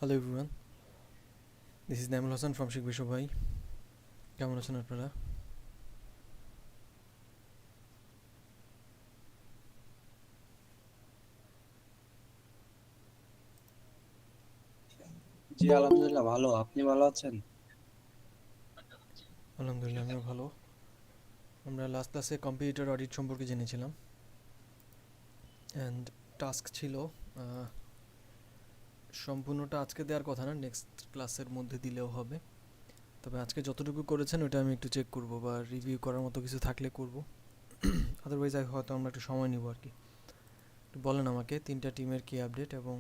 Hello everyone, this is Naimul Hasan from শিখ বিশু ভাই। কেমন আছেন আপনারা? জি আলহামদুলিল্লাহ ভালো। আপনি ভালো আছেন? আলহামদুলিল্লাহ, আমিও ভালো। আমরা লাস্ট ক্লাসে কম্পিউটার অডিট সম্পর্কে জেনেছিলাম অ্যান্ড টাস্ক ছিল আহ, সম্পূর্ণটা আজকে দেওয়ার কথা না, নেক্সট ক্লাসের মধ্যে দিলেও হবে। তবে আজকে যতটুকু করেছেন ওটা আমি একটু চেক করব বা রিভিউ করার মতো কিছু থাকলে করব। আদারওয়াইজ হয়তো আমরা একটু সময় নিব আর কি। একটু বলেন আমাকে তিনটা টিমের কি আপডেট, এবং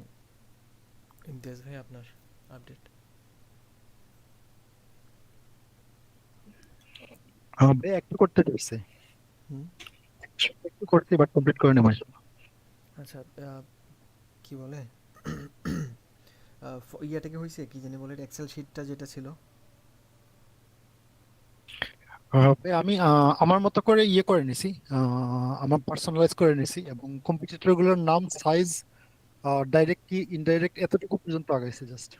ইমতিয়াজ ভাই আপনার আপডেট। হবে একটু করতে দিচ্ছে। হুম। একটু করতে বাট কমপ্লিট করে নেব। আচ্ছা, কি বলে ইয়াটা কি হয়েছে, কি জানি বলে, এক্সেল শিটটা যেটা ছিল? হবে আমি আমার মতো করে ইয়ে করে নিছি। আমার পার্সোনালাইজ করে নিছি এবং কম্পিটিটর গুলোর নাম, সাইজ, ডাইরেক্ট কি ইনডাইরেক্ট এতটুকু পর্যন্ত আগাইছে জাস্ট।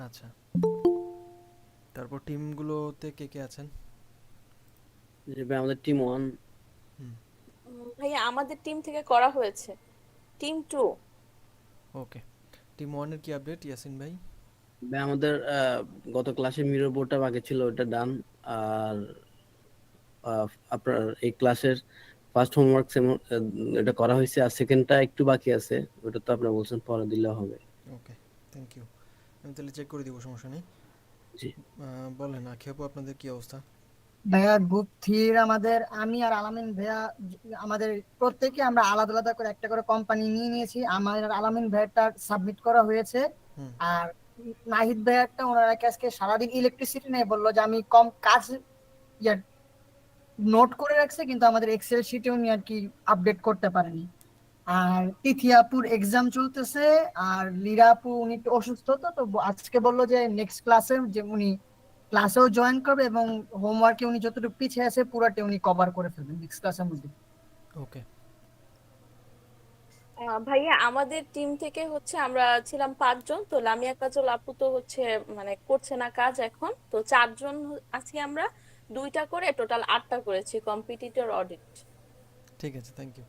আচ্ছা, তারপর টিমগুলোতে কে কে আছেন? যে ভাই আমাদের টিম ওয়ান। হুম। ভাইয়া আমাদের টিম থেকে করা হয়েছে। Team two. ওকে, টিম ওয়ানের কি আপডেট ইয়াসিন ভাই? ভাই আমাদের গত ক্লাসে মিরর বোর্ডটা বাকি ছিল, ওটা ডান। আর আপনার এই ক্লাসের ফার্স্ট হোমওয়ার্ক এটা করা হয়েছে, আর সেকেন্ডটা একটু বাকি আছে। ওটা তো আপনি বলছেন পরে দিলে হবে। ওকে, থ্যাংক ইউ। আমি তাহলে চেক করে দিব, সমস্যা নেই। জি। বলেন আখি আপু, আপনাদের কি অবস্থা? ভাইয়া গ্রুপ থ্রির আমাদের আমি আর আলামিন ভাইয়া আমাদের প্রত্যেকে আমরা আলাদা আলাদা করে একটা করে কোম্পানি নিয়ে নিয়েছি। আমার আর আলামিন ভাইয়ারটা সাবমিট করা হয়েছে। হুম। আর নাহিদ ভাইয়ারটা ওনারা আজকে সারাদিন ইলেকট্রিসিটি নিয়ে বললো যে আমি কম কাজ নোট করে রাখছে, কিন্তু আমাদের এক্সেল শিটে উনি আর কি আপডেট করতে পারেনি। আর তিথিয়াপুর এক্সাম চলতেছে। আর লীরা আপু উনি একটু অসুস্থ, তো তো আজকে বললো যে নেক্সট ক্লাসে যে উনি ক্লাসেও জয়েন করবে এবং হোমওয়ার্কে উনি যতটুকু পিছিয়ে আছে পুরাটা উনি কভার করে ফেলবেন নেক্সট ক্লাসের মধ্যে। ওকে। ভাইয়া আমাদের টিম থেকে হচ্ছে আমরা ছিলাম 5 জন, তো লামিয়া কাজল আপু তো হচ্ছে মানে করছে না কাজ এখন, তো 4 জন আছি আমরা। 2টা করে টোটাল 8টা করেছি কম্পিটিটর অডিট। ঠিক আছে, থ্যাংক ইউ।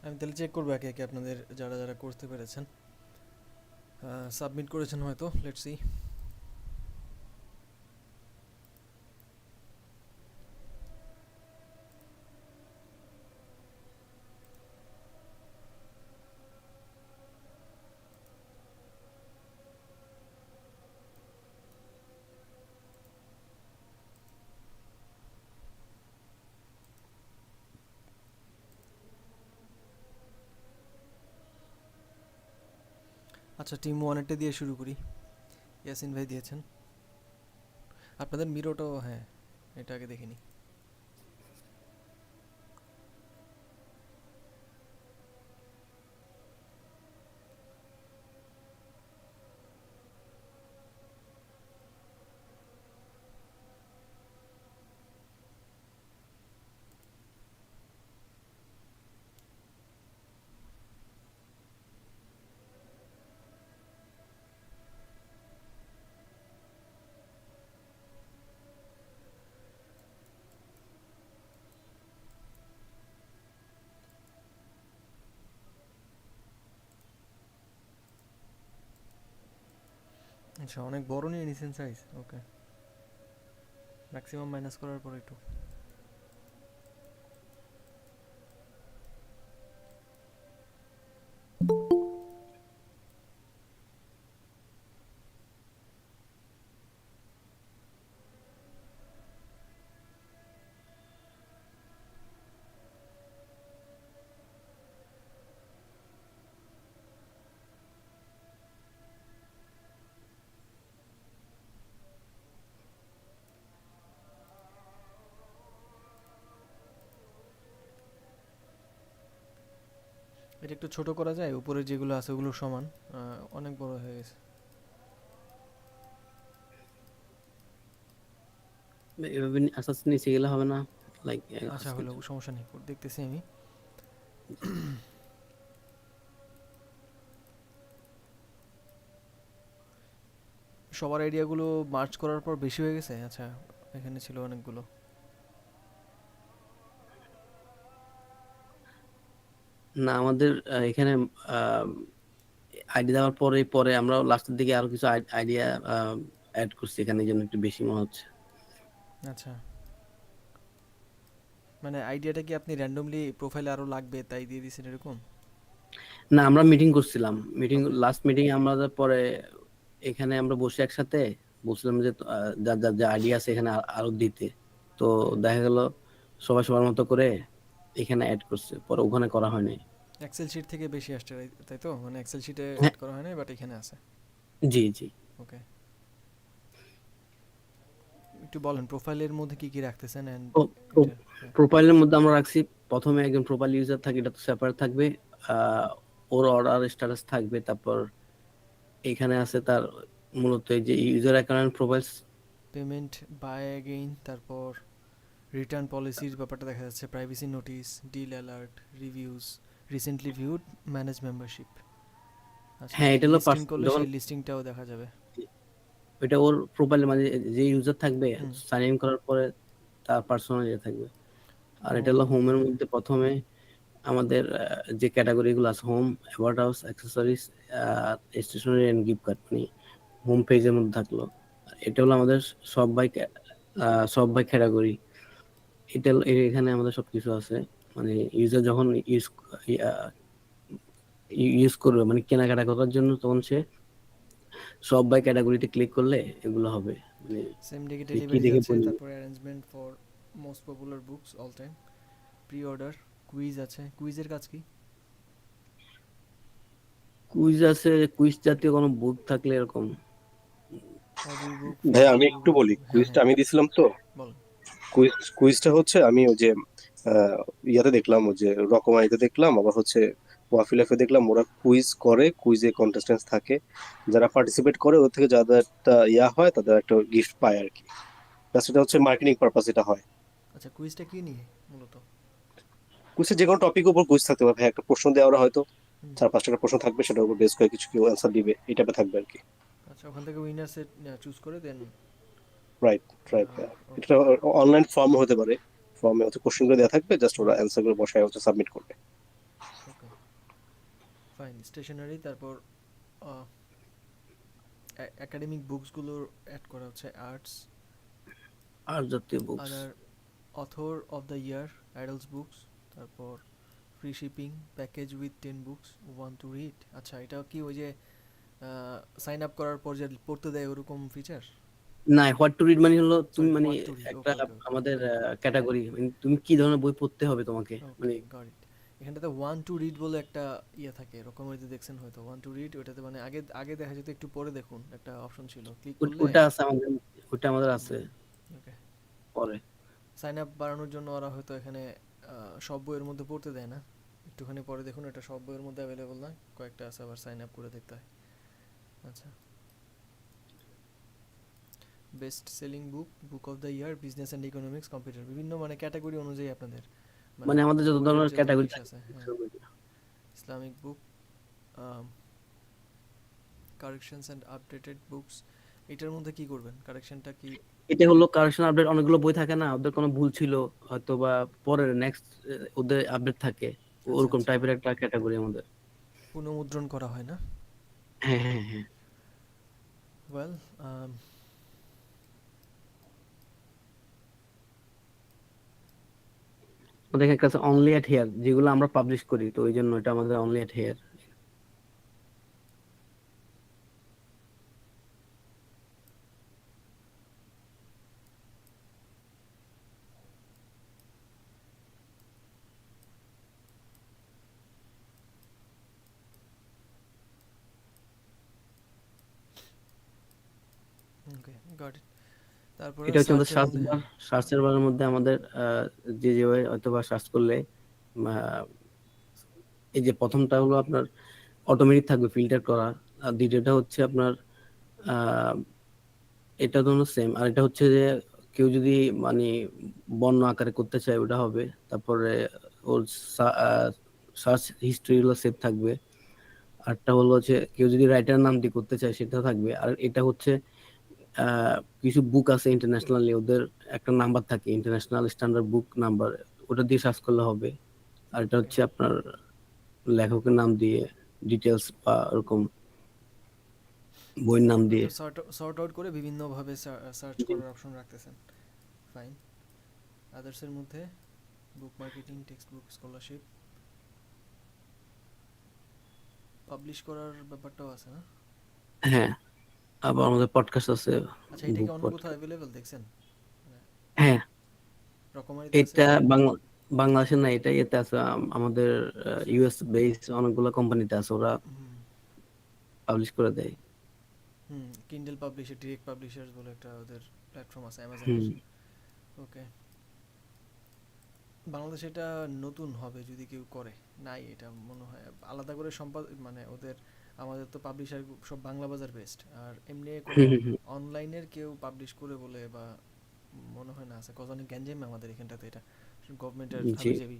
আমি তাহলে চেক করবো একে একে আপনাদের যারা যারা করতে পেরেছেন, সাবমিট করেছেন হয়তো, লেটস সি। আচ্ছা, টিম ওয়ানেরটা দিয়ে শুরু করি। ইয়াসিন ভাই দিয়েছেন। আপনাদের মিরোটাও, হ্যাঁ, এটা আগে দেখিনি। আচ্ছা, অনেক বড় নিয়ে নিছেন সাইজ, ওকে। ম্যাক্সিমাম মাইনাস করার পর একটু। এটা একটু ছোট করা যায়, উপরে যেগুলো আছে ওগুলো সমান। অনেক বড় হয়ে গেছে। এভাবে আস্তে আস্তে নিচে গেলে হবে না? লাইক আচ্ছা, আজকে হলো, সমস্যা নেই, দেখতেছি আমি। সবার আইডিয়াগুলো মার্চ করার পর বেশি হয়ে গেছে? আচ্ছা, এখানে ছিল অনেকগুলো। না, আমাদের এখানে আইডিয়া দেওয়ার পরে পরে আমরা লাস্টের দিকে আরো কিছু আইডিয়া অ্যাড করছি এখানে, এই জন্য একটু বেশি মনে হচ্ছে। আচ্ছা, মানে আইডিয়াটা কি আপনি র্যান্ডমলি প্রোফাইলে আরো লাগবে তাই দিয়ে দিয়েছেন এরকম? না, আমরা মিটিং করছিলাম, Okay. লাস্ট মিটিং আমাদের পরে এখানে আমরা বসে একসাথে বলছিলাম যে যার যার যে আইডিয়া আছে এখানে আরো দিতে। তো দেখা গেল সবাই সবার মতো করে এখানে অ্যাড করছে, পরে ওখানে করা হয়নি। এক্সেল শিট থেকে বেশি আসছে তাই তো? মানে এক্সেল শিটে হ্যাঁ, অ্যাড করা হয় না, বাট এখানে আছে। জি জি। ওকে, একটু বলেন প্রোফাইলের মধ্যে কি কি রাখতেছেন এন্ড এটা। হ্যাঁ, প্রোফাইলের মধ্যে আমরা রাখছি প্রথমে একজন প্রোফাইল ইউজার থাকে, এটা তো সেপারেট থাকবে। ওর অর্ডার স্ট্যাটাস থাকবে, তারপর এখানে আছে তার মূলত এই যে user account profiles. Payment buy again, তারপর রিটার্ন পলিসির ব্যাপারটা দেখা যাচ্ছে, privacy notice, deal alert, reviews, recently viewed, manage membership. আচ্ছা, হ্যাঁ, এটা হলো লিস্টিং করলে যখন সেই লিস্টিংটাও দেখা যাবে। ওইটা ওর প্রোফাইলের মানে যে ইউজার থাকবে হুম। সাইন ইন করার পরে তার পার্সোনাল ইয়ে থাকবে। আর ও, এটা হলো হোমের মধ্যে প্রথমে আমাদের যে ক্যাটাগরি গুলো আছে, home, about house, accessories, stationery and gift card, মানে হোম পেজের মধ্যে থাকলো। এটা হলো আমাদের সব বাই সব বাই ক্যাটাগরি। এখানে আমাদের সবকিছু আছে, মানে ইউজার যখন ইউজ করবে মানে কেনাকাটা করার জন্য, তখন সে সব বাই ক্যাটাগরিতে ক্লিক করলে এগুলো হবে, মানে সেম ডেকে সে কি ডেলিভারি দেখে যাচ্ছে, বলবে। তারপরে arrangement for most popular books all time, pre order, quiz আছে। কুইজের কাজ কি? কুইজ আছে, কুইজ জাতীয় কোনো বুক থাকলে এরকম। হবি বুক, ভাইয়া আমি ফিজিক্যাল একটু বুক। বলি, হ্যাঁ কুইজটা হ্যাঁ, আমি দিছিলাম তো। বলেন। কুইজটা হচ্ছে আমি ওই যে ইয়াতে দেখলাম, ওই যে রকমারিতে দেখলাম, আবার হচ্ছে ওয়াফিল এফে দেখলাম, ওরা কুইজ করে, কুইজে কন্টেস্টেন্টস থাকে, যারা পার্টিসিপেট করে ওর থেকে যাদের একটা ইয়া হয় তাদের একটা গিফট পায় আর কি। ব্যাস, এটা হচ্ছে মার্কেটিং পারপাস এটা হয়। আচ্ছা, কুইজটা কি নিয়ে মূলত? কুইজে যে কোনো টপিকের উপর কুইজ থাকতে পারে ভাই, একটা প্রশ্ন দেওয়া ওরা হয়তো হুম। 4-5টা প্রশ্ন থাকবে, সেটার উপর বেস করে কিছু কেউ অ্যান্সার দিবে, এই টাইপের থাকবে আর কি। আচ্ছা, ওখান থেকে উইনার সেট চুজ করে দেন। Right, right. ওকে এটা অনলাইন ফর্ম হতে পারে, ফর্মে হচ্ছে কোশ্চেন গুলো দেওয়া থাকবে, জাস্ট ওরা অ্যান্সার গুলো বসায় হচ্ছে সাবমিট করবে। Okay, fine. স্টেশনারি, তারপর একাডেমিক বুকসগুলো অ্যাড করা হচ্ছে, আর্টস, আর জাতীয় books. Other, author of the year, adults books, তারপর free shipping, package with 10 books, one to read. আচ্ছা, এটা কি ওই যে সাইন আপ করার পর যে পড়তে দেয় ওরকম ফিচার? না, হোয়াট টু রিড মানে হলো তুমি সরি, মানে হোয়াট টু রিড। একটা ওকে ওকে ওকে, আমাদের ফাইন। ক্যাটাগরি, মানে তুমি কি ধরনের বই পড়তে হবে তোমাকে, ওকে, মানে গট ইট। এখানটাতে ওয়ান টু রিড বলে একটা ইয়ে থাকে, এরকম হয়তো দেখছেন হয়তো, ওয়ান টু রিড। ওটাতে মানে আগে আগে দেখা যেত একটু পরে দেখুন একটা অপশন ছিল, ক্লিক করলে। ওটা আছে আমাদের, ওটা আমাদের আছে ওকে, পরে। সাইন আপ বাড়ানোর জন্য ওরা হয়তো এখানে সব বইয়ের মধ্যে পড়তে দেয় না, একটুখানি পরে দেখুন, এটা সব বইয়ের মধ্যে অ্যাভেলেবল নয়, কয়েকটা আছে, আবার সাইন আপ করে দেখতে হয়। আচ্ছা, best selling book, book of the year, business and economics, computer, বিভিন্ন মানে ক্যাটাগরি অনুযায়ী আপনাদের মানে মানে আমাদের যত বইয়ের ধরনের যত ক্যাটাগরি ইস থাকে আছে। হ্যাঁ, Islamic book, corrections and updated books. এটার মধ্যে কি করবেন? কারেকশনটা কি? এটা হলো কারেকশন আপডেট। অনেকগুলো বই থাকে না, ওদের কোনো ভুল ছিল হয়তো বা পরের নেক্সট ওদের আপডেট থাকে, আচ্ছা ওরকম আচ্ছা, টাইপের একটা ক্যাটাগরি আমাদের। পুনঃমুদ্রণ করা হয় না? হ্যাঁ হ্যাঁ হ্যাঁ। ওয়েল, ওদের একটা আছে অনলি এট হেয়ার, যেগুলো আমরা পাবলিশ করি, তো ওই জন্য এটা আমাদের only at here. Okay, got it. তারপরে এটা হচ্ছে আমাদের সার্চের সার্চ মধ্যে, বার। হ্যাঁ। সার্চের বারের মধ্যে আমাদের যে হয়তো বা সার্চ করলে আহ, এই যে প্রথমটা হলো আপনার অটোমেটিক থাকবে ফিল্টার করা, আর দ্বিতীয়টা হচ্ছে আপনার আহ, এটা তো সেম, আর এটা হচ্ছে যে কেউ যদি মানে বর্ণ আকারে করতে চায় ওটা হবে। তারপরে ওর সার্চ হিস্ট্রি গুলো সেভ থাকবে। আরটা হলো হচ্ছে কেউ যদি রাইটার নাম দিয়ে করতে চায় সেটা থাকবে। আর এটা হচ্ছে কিছু বুক আছে ইন্টারন্যাশনালি, ওদের একটা নাম্বার থাকে, ইন্টারন্যাশনাল স্ট্যান্ডার্ড বুক নাম্বার, ওটা দিয়ে সার্চ করলে হবে। আর এটা হচ্ছে আপনার লেখকের নাম দিয়ে ডিটেলস বা ওরকম বইয়ের নাম দিয়ে। সর্ট আউট করে বিভিন্নভাবে সার্চ করার অপশন রাখতেছেন, ফাইন। আদার্সের মধ্যে book marketing, text book, scholarship, publish করার ব্যাপারটাও আছে না? হ্যাঁ, আবার আমাদের পডকাস্ট আছে, আচ্ছা, এটা কি বুক অন্য কোথাও পডকাস্ট। অ্যাভেলেবল দেখছেন? হ্যাঁ, রকমারিতে আছে? এটা বাংলাদেশে না, এটা ইয়েতে আছে, আমাদের ইউএস বেস অনেকগুলো কোম্পানিতে আছে, ওরা পাবলিশ করে দেয়। কিন্ডেল পাবলিশার, ডিরেক্ট পাবলিশার্স বলে একটা ওদের প্ল্যাটফর্ম আছে অ্যামাজনের। হুম। ওকে, বাংলাদেশে এটা নতুন হবে যদি কেউ করে, নাই এটা মনে হয় আলাদা করে মানে ওদের, আমাদের তো পাবলিশার সব বাংলা বাজার বেস্ট, আর এমনি কোনো হুম, হুম, হুম। অনলাইনের কেউ পাবলিশ করে বলে বা মনে হয় না আছে, কজ অনেক গ্যাঞ্জাম আমাদের এখানটাতে, এটা গভর্নমেন্টের জি। হাবিজাবি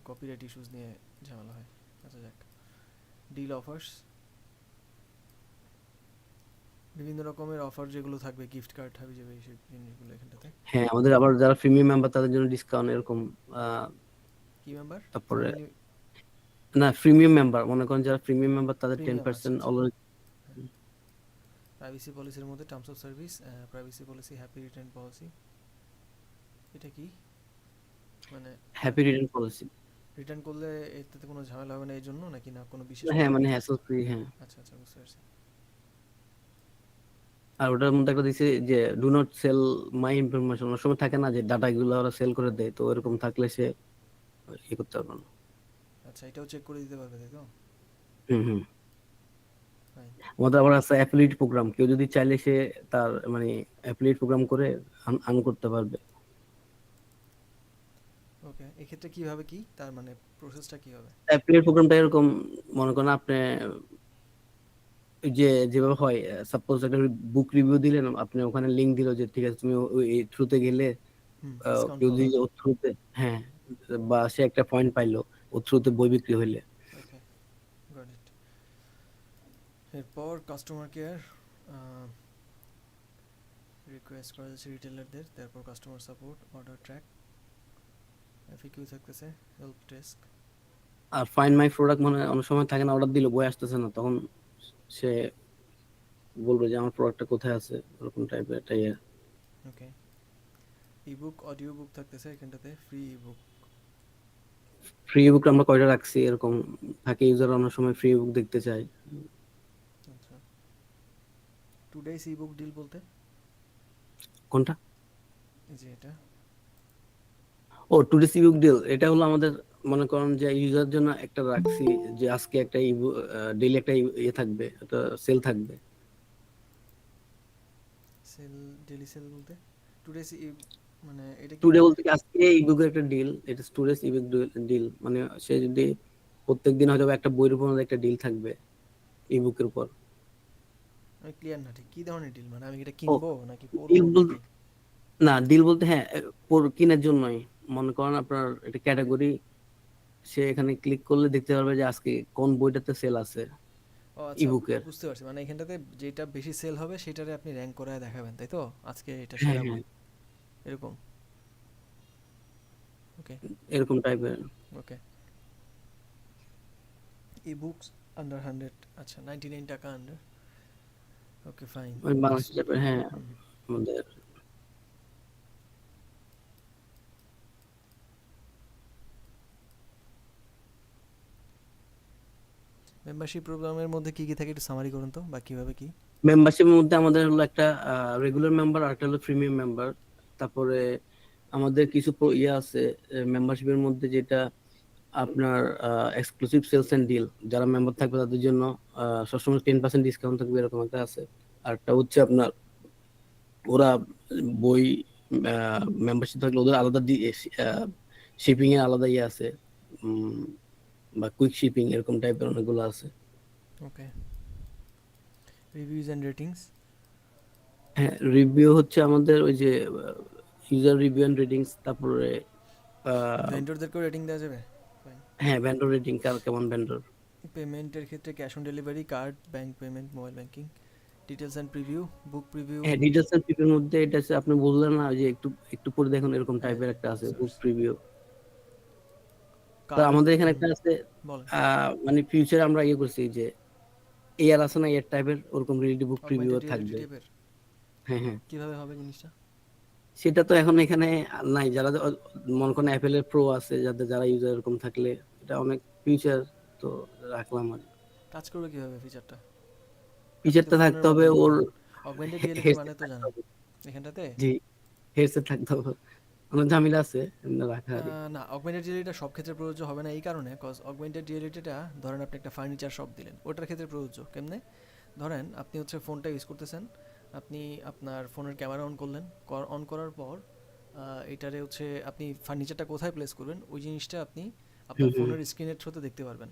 কপিরাইট ইস্যুস নিয়ে ঝামেলা হয়। আচ্ছা যাক, ডিল অফার্স, বিভিন্ন রকমের অফার যেগুলো থাকবে, গিফট কার্ড হাবিজাবি এইসব জিনিসগুলো এখানটাতে। হ্যাঁ, আমাদের আবার যারা প্রিমিয়াম মেম্বার তাদের জন্য ডিসকাউন্ট এরকম। কি মেম্বার? তারপরে ফ্যামিলি না, প্রিমিয়াম মেম্বার, মনে করেন যারা প্রিমিয়াম মেম্বার তাদের প্রিমিয়াম, আচ্ছা 10% আচ্ছা। অলরেডি। প্রাইভেসি পলিসির মধ্যে terms of service, privacy policy, happy return policy, এটা কি মানে হ্যাপি রিটার্ন পলিসি। রিটার্ন করলে এটাতে কোনো ঝামেলা হবে না এই জন্য, নাকি না কোনো বিশেষ হ্যাঁ, কারণে? মানে হ্যাসেল ফ্রি। হ্যাঁ, আচ্ছা আচ্ছা, বুঝতে পারছি। আর ওটার মধ্যে একটা দিছে যে do not sell my information, অনেক সময় থাকে না যে ডাটা গুলো ওরা সেল করে দেয়, তো এরকম থাকলে সে ইয়ে করতে পারবে না। আচ্ছা, এটাও চেক করে দিতে পারবে তাই তো? হুম, হুম। ফাইন। আমাদের আবার আছে অ্যাফিলিয়েট প্রোগ্রাম, কেউ যদি চাইলে সে তার মানে অ্যাফিলিয়েট প্রোগ্রাম করে আর্ন করতে পারবে। ওকে, এক্ষেত্রে কিভাবে, কি তার মানে প্রসেসটা কি হবে? অ্যাফিলিয়েট প্রোগ্রামটা এরকম, মনে করেন আপনি ওই যে যেভাবে হয়, সাপোজ একটা বুক রিভিউ দিলেন, আপনি ওখানে লিংক দিল যে ঠিক আছে তুমি ওই থ্রুতে গেলে, ডিসকাউন্ট কেউ যদি পাবা। ওর থ্রুতে, হ্যাঁ, বা সে একটা পয়েন্ট পাইলো ওর থ্রুতে বই বিক্রি হইলে। Okay, got it. এরপর কাস্টমার কেয়ার, রিকোয়েস্ট করা যাচ্ছে রিটেলারদের, তারপর customer support, order track, FAQ থাকতেছে, হেল্প ডেস্ক। আর ফাইন্ড মাই প্রোডাক্ট, মানে অনেক সময় থাকে না, অর্ডার দিল বই আসতেছে না, তখন সে বলবে যে আমার প্রোডাক্টটা কোথায় আছে, এরকম টাইপের একটা ইয়ে। ওকে, ইবুক, অডিও বুক থাকতেছে এখানটাতে, ফ্রি ইবুক। ফ্রি বুক আমরা কয়টা রাখছি, এরকম থাকে, ইউজার অনেক সময় ফ্রি বুক দেখতে চায়। আচ্ছা, টুডেস ইবুক ডিল বলতে কোনটা? এই যে এটা। ও, টুডেস ইবুক ডিল, এটা হলো আমাদের, মনে করেন যে ইউজার জন্য একটা রাখছি যে আজকে একটা ইবুক ডেইলি একটা ইয়ে থাকবে, একটা সেল থাকবে। সেল, ডেলি সেল বলতে টুডেস মানে এটা কি টুডে বলতে কি আজকে ইবুকের একটা ডিল, এটা টুডেস ইবুক ডিল, মানে সে যদি প্রত্যেকদিন হয়তো একটা বইয়ের উপর আমাদের একটা ডিল থাকবে, ইবুকের উপর। আমি ক্লিয়ার না ঠিক কি ধরনের ডিল, মানে আমি এটা ও, কিনবো নাকি ডিল পড়বো বলতে নাকি? না, ডিল বলতে হ্যাঁ, কিনার জন্যই। মনে করেন আপনার এটা ক্যাটাগরি, সে এখানে ক্লিক করলে দেখতে পারবে যে আজকে কোন বইটাতে সেল আছে ও আচ্ছা, ইবুকের। বুঝতে পারছি, মানে এখানটাতে যেটা বেশি সেল হবে সেটারে আপনি র্যাঙ্ক করায় দেখাবেন তাই তো, আজকে এটা হ্যাঁ, সেরা হ্যাঁ, বই এরকম। ওকে এরকম টাইপের। ওকে, ই বুকস আন্ডার 100, আচ্ছা 99 টাকা আন্ডার। Okay fine. ওই বাংলাদেশ টাইপের, হ্যাঁ। আমাদের মেম্বারশিপ প্রোগ্রামের মধ্যে কি কি থাকে একটু সামারি করুন তো, বা কিভাবে কি? মেম্বারশিপের মধ্যে আমাদের হলো একটা রেগুলার মেম্বার আর একটা হলো প্রিমিয়াম মেম্বার। তারপরে আমাদের কিছু ইয়ে আছে মেম্বারশিপের মধ্যে, যেটা আপনার এক্সক্লুসিভ সেলস এন্ড ডিল, যারা মেম্বার থাকবে তাদের জন্য সবসময় 10% ডিসকাউন্ট থাকবে, এরকম একটা আছে। আরটা হচ্ছে আপনার ওরা বই মেম্বারশিপ থাকলে ওদের আলাদা শিপিং এর আলাদা ইয়ে আছে, উম, বা কুইক শিপিং এরকম টাইপের অনেকগুলো আছে। ওকে, রিভিউজ এন্ড রেটিংস। হ্যাঁ, রিভিউ হচ্ছে আমাদের ওই যে ইউজার রিভিউ এন্ড রেটিংস, তারপরে আহ, ভেন্ডরদেরকেও রেটিং দেওয়া যাবে? ফাইন। হ্যাঁ, ভেন্ডর রেটিং, কার কেমন ভেন্ডর। পেমেন্টের ক্ষেত্রে cash on delivery, card, bank payment, mobile banking, details and preview, book preview. হ্যাঁ, ডিটেলস এন্ড প্রিভিউর মধ্যে এটা হচ্ছে আপনি বললেন না যে একটু একটু পরে দেখুন এরকম হ্যাঁ, টাইপের একটা আছে বুঝতে বুক পারছি। প্রিভিউ। তো কার্ড, আমাদের এখানে একটা আছে বলেন। মানে ফিউচারে আমরা ইয়ে করছি যে এআর আছে না, এর টাইপের ওরকম রিয়েলিটি বুক প্রিভিউ অগমেন্টেড রিয়েলিটি থাকবে। টাইপের হ্যাঁ, হ্যাঁ। কিভাবে হবে জিনিসটা? সেটা তো এখন এখানে নাই, যারা মনে করেন অ্যাপেলের প্রো আছে যারা ইউজার এরকম থাকলে এটা অনেক ফিউচার তো রাখলাম আর কাজ করবে কিভাবে ফিচারটা? আপনি তো ফিচারটা ফোনের থাকতে হবে মাধ্যমে ওর বললেন। অগমেন্টেড রিয়েলিটি মানে হেডসেট তো থাকতে জানেন হবে। এখানটাতে। জি, হেডসেট থাকতে হবে, অনেক ঝামেলা আছে এমনি রাখা আর কি। না, অগমেন্টেড রিয়েলিটিটা সব ক্ষেত্রে প্রযোজ্য হবে না এই কারণে, কজ অগমেন্টেড রিয়েলিটিটা ধরেন আপনি একটা ফার্নিচার শপ দিলেন, ওটার ক্ষেত্রে প্রযোজ্য। কেমনে? ধরেন আপনি হচ্ছে ফোনটা ইউজ করতেছেন, আপনি আপনার ফোনের ক্যামেরা অন করলেন, অন করার পর এটারে হচ্ছে আপনি ফার্নিচারটা কোথায় প্লেস করবেন ওই জিনিসটা আপনি আপনার হুম, হুম। ফোনের স্ক্রিনের থ্রুতে দেখতে পারবেন।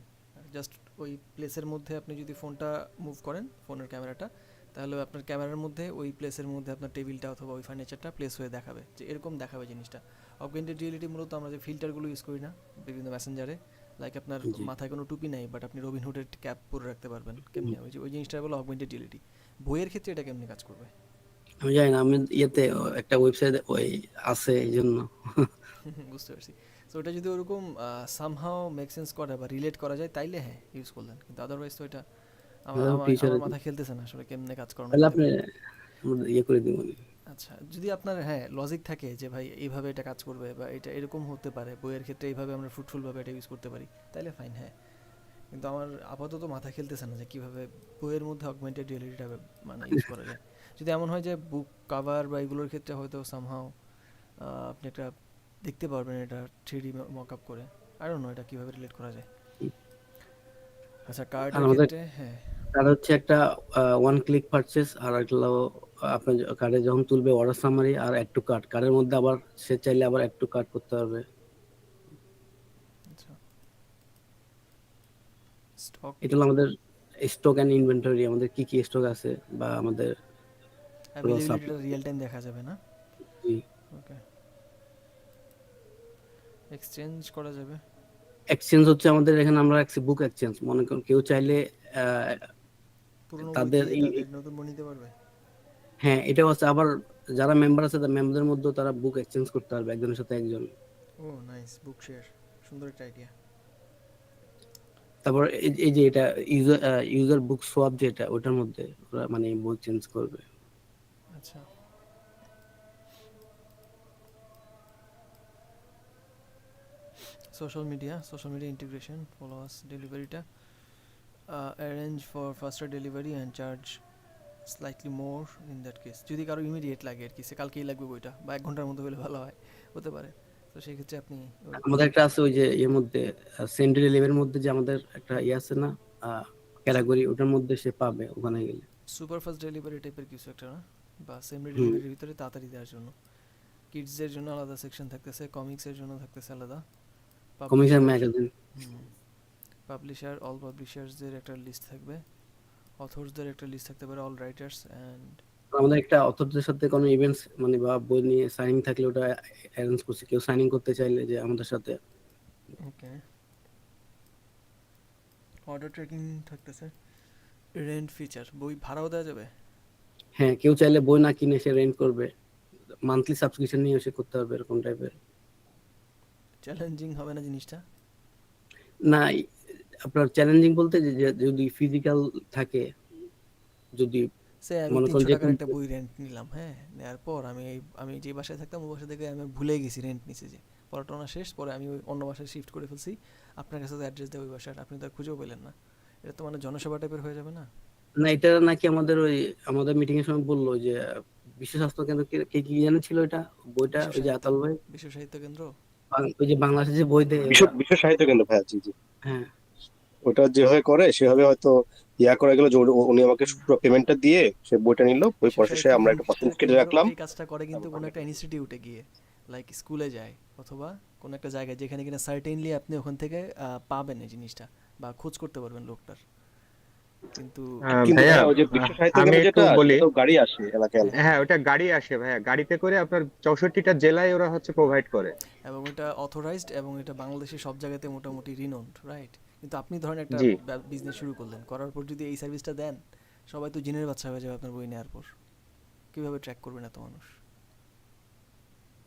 জাস্ট ওই প্লেসের মধ্যে আপনি যদি ফোনটা মুভ করেন, ফোনের ক্যামেরাটা, তাহলে আপনার ক্যামেরার মধ্যে ওই প্লেসের মধ্যে আপনার টেবিলটা অথবা ওই ফার্নিচারটা প্লেস হয়ে দেখাবে, যে এরকম দেখাবে জিনিসটা। অগমেন্টেড রিয়েলিটি মূলত আমরা যে ফিল্টারগুলো ইউজ করি না বিভিন্ন মেসেঞ্জারে, লাইক আপনার জি। মাথায় কোনো টুপি নাই বাট আপনি রবিন হুডের ক্যাপ পরে রাখতে পারবেন, কেমনে ওই জিনিসটা বলো অগমেন্টেড রিয়েলিটি। বইয়ের ক্ষেত্রে এটা কেমনে কাজ করবে? আমি জানি না, আমি ইয়েতে একটা ওয়েবসাইট ওই আছে এই জন্য। বুঝতে পারছি। সো এটা যদি ওরকম সামহাও মেক সেন্স করে বা রিলেট করা যায় তাইলে হ্যাঁ ইউজ করলেন, কিন্তু আদারওয়াইজ তো এটা আমার আমার ফিউচারে আমার মাথায় খেলতেছে না আসলে কেমনে কাজ করানো তাহলে যেতে আপনি পারে। ইয়ে করে দিব। আচ্ছা, যদি আপনার হ্যাঁ লজিক থাকে যে ভাই এইভাবে এটা কাজ করবে বা এটা এরকম হতে পারে, বইয়ের ক্ষেত্রে এইভাবে আমরা ফ্রুটফুলভাবে এটা ইউজ করতে পারি, তাইলে ফাইন হ্যাঁ। কিন্তু আমার আপাতত মাথা খেলতেছে না যে কীভাবে বইয়ের মধ্যে অগমেন্টেড রিয়েলিটিটা মানে ইউজ করা যায়। যদি এমন হয় যে বুক কাভার বা এগুলোর ক্ষেত্রে হয়তো সামহাও আপনি একটা দেখতে পারবেন এটা 3D মক আপ করে, আই ডোন্ট নো এটা কীভাবে রিলেট করা যায়। আচ্ছা, আর কার্ডের আমাদের ক্ষেত্রে হ্যাঁ। কার্ড হচ্ছে একটা ওয়ান ক্লিক পারচেস, আর একটা হলো আপনার কার্ডে যখন তুলবে অর্ডার সামারি আর অ্যাড টু কার্ট, কার্ডের মধ্যে আবার সে চাইলে আবার অ্যাড টু কার্ট করতে পারবে। আচ্ছা, স্টক এটা হলো আমাদের স্টক অ্যান্ড ইনভেন্টরি, আমাদের কি কি স্টক আছে বা আমাদের অ্যাভেলেবিলিটিটা রিয়েল টাইম দেখা যাবে না? সাপ্লাই। ওকে, এক্সচেঞ্জ করা যাবে? এক্সচেঞ্জ হচ্ছে আমাদের এখানে আমরা রাখছি বুক এক্সচেঞ্জ, মনে করেন কেউ চাইলে আহ, পুরনো বই তাদের দিয়ে তাদের নতুন বই নিতে পারবে? হ্যাঁ এটাও আছে, আবার যারা মেম্বার আছে তার মেম্বারদের মধ্যেও তারা বুক এক্সচেঞ্জ করতে পারবে একজনের সাথে একজন। ও নাইস, বুক শেয়ার, সুন্দর একটা আইডিয়া। তারপর এই যে এটা ইউজার বুক সোয়াপ, যেটা ওটার মধ্যে ওরা মানে বুক চেঞ্জ করবে। আচ্ছা, সোশ্যাল মিডিয়া ইন্টিগ্রেশন, ফলোয়ার্স, ডেলিভারিটা arrange for ফাস্টার delivery and charge slightly more in that case, যদি কারো ইমিডিয়েট লাগে আর কি, সে কালকেই লাগবে বইটা বা 1 ঘন্টার মধ্যে হলে ভালো হয়, হতে পারে। তো সেই ক্ষেত্রে আপনি আমাদের একটা আছে ওই যে এর মধ্যে সেন্ট্রাল লেভেলের মধ্যে যে আমাদের একটা ইয়ে আছে না ক্যাটাগরি, ওটার মধ্যে সে পাবে ওখানে গেলে। সুপার ফাস্ট ডেলিভারি টাইপের কিছু একটা না, বা সেম ডে হুম, ডেলিভারির ভিতরে তাড়াতাড়ি দেওয়ার জন্য। কিডসদের জন্য আলাদা সেকশন থাকতেছে, কমিক্সের জন্য থাকতেছে আলাদা, commission publisher, magazine. Publisher all পাবলিশার্সদের একটা লিস্ট থাকবে, অথর্সদের একটা লিস্ট থাকতে পারে, অল রাইটার্স অ্যান্ড আমাদের একটা অথরদের সাথে কোনো ইভেন্টস মানে বা বই নিয়ে সাইনিং থাকলে ওটা অ্যারেঞ্জ করছে, কেউ সাইনিং করতে চাইলে যে আমাদের সাথে। ওকে, অর্ডার ট্র্যাকিং থাকতেছে, রেন্ট ফিচার, বই ভাড়াও দেওয়া যাবে? হ্যাঁ, কেউ চাইলে বই না কিনে সে রেন্ট করবে, মান্থলি সাবস্ক্রিপশন নিয়ে সে করতে পারবে এরকম টাইপের। চ্যালেঞ্জিং হবে না জিনিসটা? না, আপনার চ্যালেঞ্জিং বলতে যে যদি ফিজিক্যাল থাকে, যদি সে আমি মনে করেন 300 যে টাকার একটা বই রেন্ট নিলাম, হ্যাঁ, নেওয়ার পর আমি যে বাসায় থাকতাম ওই বাসা থেকে আমি ভুলে গেছি রেন্ট নিচে, যে পড়াশোনা শেষ পরে আমি ওই অন্য বাসায় শিফট করে ফেলছি, আপনার কাছে তো অ্যাড্রেস দেয় ওই বাসার, আপনি তো আর খুঁজেও পেলেন না, এটা তো মানে জনসেবা টাইপের হয়ে যাবে না? না, এটা নাকি আমাদের মিটিং এর সময় বললো যে বিশ্ব স্বাস্থ্য কেন্দ্র কে কি জানে ছিল এটা বইটা, বিশ্ব ওই যে সাহিত্য, আতাল ভাই বিশ্ব সাহিত্য কেন্দ্র। ওই যে বাংলাদেশে যে বই দেয় বিশ্ব ওরা। বিশ্ব সাহিত্য কেন্দ্র, ভাইয়া, জি জি। হ্যাঁ, ওটা যেভাবে করে সেভাবে হয়তো ইয়া করা গেল যে উনি আমাকে পুরো পেমেন্টটা দিয়ে সে বইটা নিল, বই বিশ্ব পড়া শেষে সাহিত্য আমরা একটা পার্সেন্টেজ কেটে কেন্দ্র রাখলাম। এই কাজটা করে কিন্তু কোনো একটা ইনস্টিটিউটে গিয়ে, লাইক স্কুলে যায় অথবা কোনো একটা জায়গায় যেখানে কিনা সার্টেনলি আপনি ওখান থেকে পাবেন এই জিনিসটা বা খোঁজ করতে পারবেন লোকটার, কিন্তু কিন্তু ভাইয়া, ভাইয়া ওই যে বিশ্ব সাহিত্য আমি কেন্দ্র একটু যেটা, বলি। সেটা তো গাড়ি আসে এলাকায় এলাকায়। হ্যাঁ, ওটা গাড়ি আসে ভাইয়া, গাড়িতে করে আপনার 64টা জেলায় ওরা হচ্ছে প্রোভাইড করে। এবং এটা অথরাইজড এবং এটা বাংলাদেশের সব জায়গাতে মোটামুটি রিনোন্ড, রাইট? কিন্তু আপনি ধরেন একটা জি। বিজনেস শুরু করলেন, করার পর যদি এই সার্ভিসটা দেন, সবাই তো জিনের বাচ্চা হয়ে যাবে আপনার বই নেওয়ার পর। কিভাবে ট্র্যাক করবেন এত মানুষ?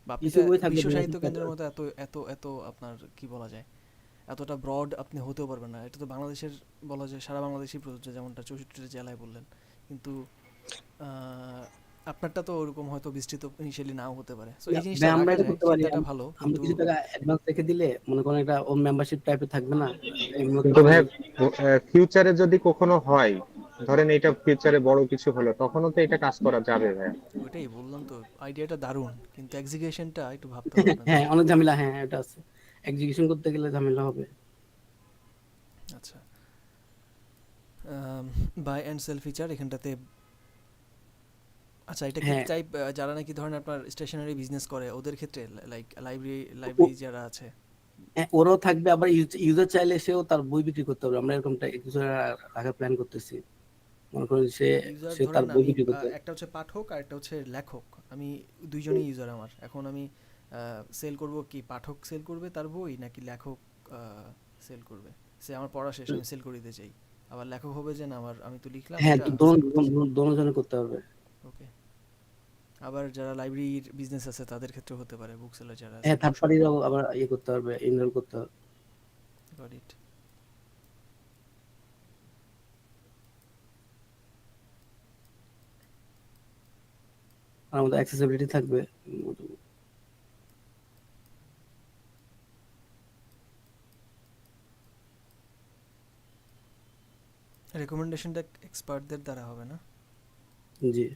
বা আপনি কিছু তো বই থাকবে বিশ্ব যেটা সাহিত্য ঠিক কেন্দ্রের আছে। মতো এত এত এত আপনার কি বলা যায়, এতটা ব্রড আপনি হতেও পারবেন না। এটা তো বাংলাদেশের বলা যায় সারা বাংলাদেশই প্রযোজ্য, যেমনটা 64টা জেলায় বললেন। কিন্তু আহ, আপনারটা তো ওরকম হয়তো বিস্তৃত ইনিশিয়ালি নাও হতে পারে, সো এই জিনিসটা ভাই আমরা রাখা এটা যায়, করতে পারি, চিন্তাটা ভালো, আমরা কিন্তু কিছু টাকা অ্যাডভান্স রেখে দিলে মনে করেন একটা ও মেম্বারশিপ টাইপের থাকবে না, এমনি তো কিন্তু ভাইয়া student- ফিউচারে যদি কখনো হয়, ধরেন এটা ফিউচারে বড় কিছু হলো, তখনও তো এটা কাজ করা যাবে ভাইয়া। ওইটাই বললাম তো, আইডিয়াটা দারুণ, কিন্তু এক্সিকিউশনটা একটু ভাবতে হবে আপনাদের। হ্যাঁ অনেক ঝামেলা, হ্যাঁ হ্যাঁ, এটা আছে, এক্সিকিউশন করতে গেলে ঝামেলা হবে। আচ্ছা, বাই অ্যান্ড সেল ফিচার এখানটাতে। আচ্ছা, এটা কি হ্যাঁ টাইপ যারা নাকি ধরেন আপনার স্টেশনারি বিজনেস করে ওদের ক্ষেত্রে, লাইক লাইব্রেরি যারা আছে? হ্যাঁ, ওরাও থাকবে, আবার ইউজার চাইলে সেও তার বই বিক্রি করতে পারবে, আমরা এরকমটা কিছু রাখার প্ল্যান করতেছি। মনে করেন সে ইউজার সে তার ধরেন বই আমি বিক্রি করতে একটা হচ্ছে পাঠক আর একটা হচ্ছে লেখক, আমি দুইজনই ইউজার আমার। এখন আমি সেল করব কি, পাঠক সেল করবে তার বই নাকি লেখক সেল করবে? সে আমার পড়া শেষ, আমি সেল করে দিতে চাই, আবার লেখক হবে যে না আমার, আমি তো লিখলাম হ্যাঁ, এটা তো সেল করতে চাই। দোনো জনে করতে পারবে। ওকে। আবার যারা লাইব্রেরির বিজনেস আছে তাদের ক্ষেত্রে হতে পারে, বুক সেলার যারা আছে, হ্যাঁ, থার্ড প্রকাশক। পার্টিরাও আবার ইয়ে করতে পারবে, ইনরোল করতে পারবে। Got it. আর আমাদের অ্যাক্সেসিবিলিটি থাকবে। রেকমেন্ডেশনটা এক্সপার্টদের দ্বারা হবে না? জি।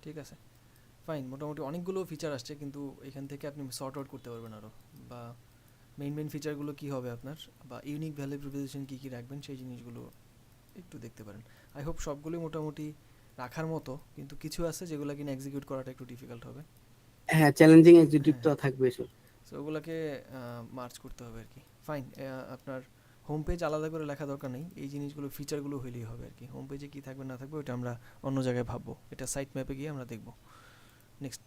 ঠিক আছে, ফাইন। মোটামুটি অনেকগুলো ফিচার আসছে, কিন্তু এখান থেকে আপনি সর্ট আউট করতে পারবেন আরও, বা মেইন ফিচারগুলো কী হবে আপনার, বা ইউনিক ভ্যালু প্রপোজিশন কী কী রাখবেন সেই জিনিসগুলো একটু দেখতে পারেন। আই হোপ সবগুলোই মোটামুটি রাখার মতো, কিন্তু কিছু আছে যেগুলো কিনা এক্সিকিউট করাটা একটু ডিফিকাল্ট হবে। হ্যাঁ, চ্যালেঞ্জিং এক্সিকিউটিভ হ্যাঁ, তো থাকবে এসব। সো ওগুলোকে মার্চ করতে হবে আর কি। ফাইন। আপনার হোম পেজ আলাদা করে লেখা দরকার নেই, এই জিনিসগুলো ফিচারগুলো হইলেই হবে আর কি। হোম পেজে কী থাকবে না থাকবে ওটা আমরা অন্য জায়গায় ভাববো, এটা সাইট ম্যাপে গিয়ে আমরা দেখবো নেক্সট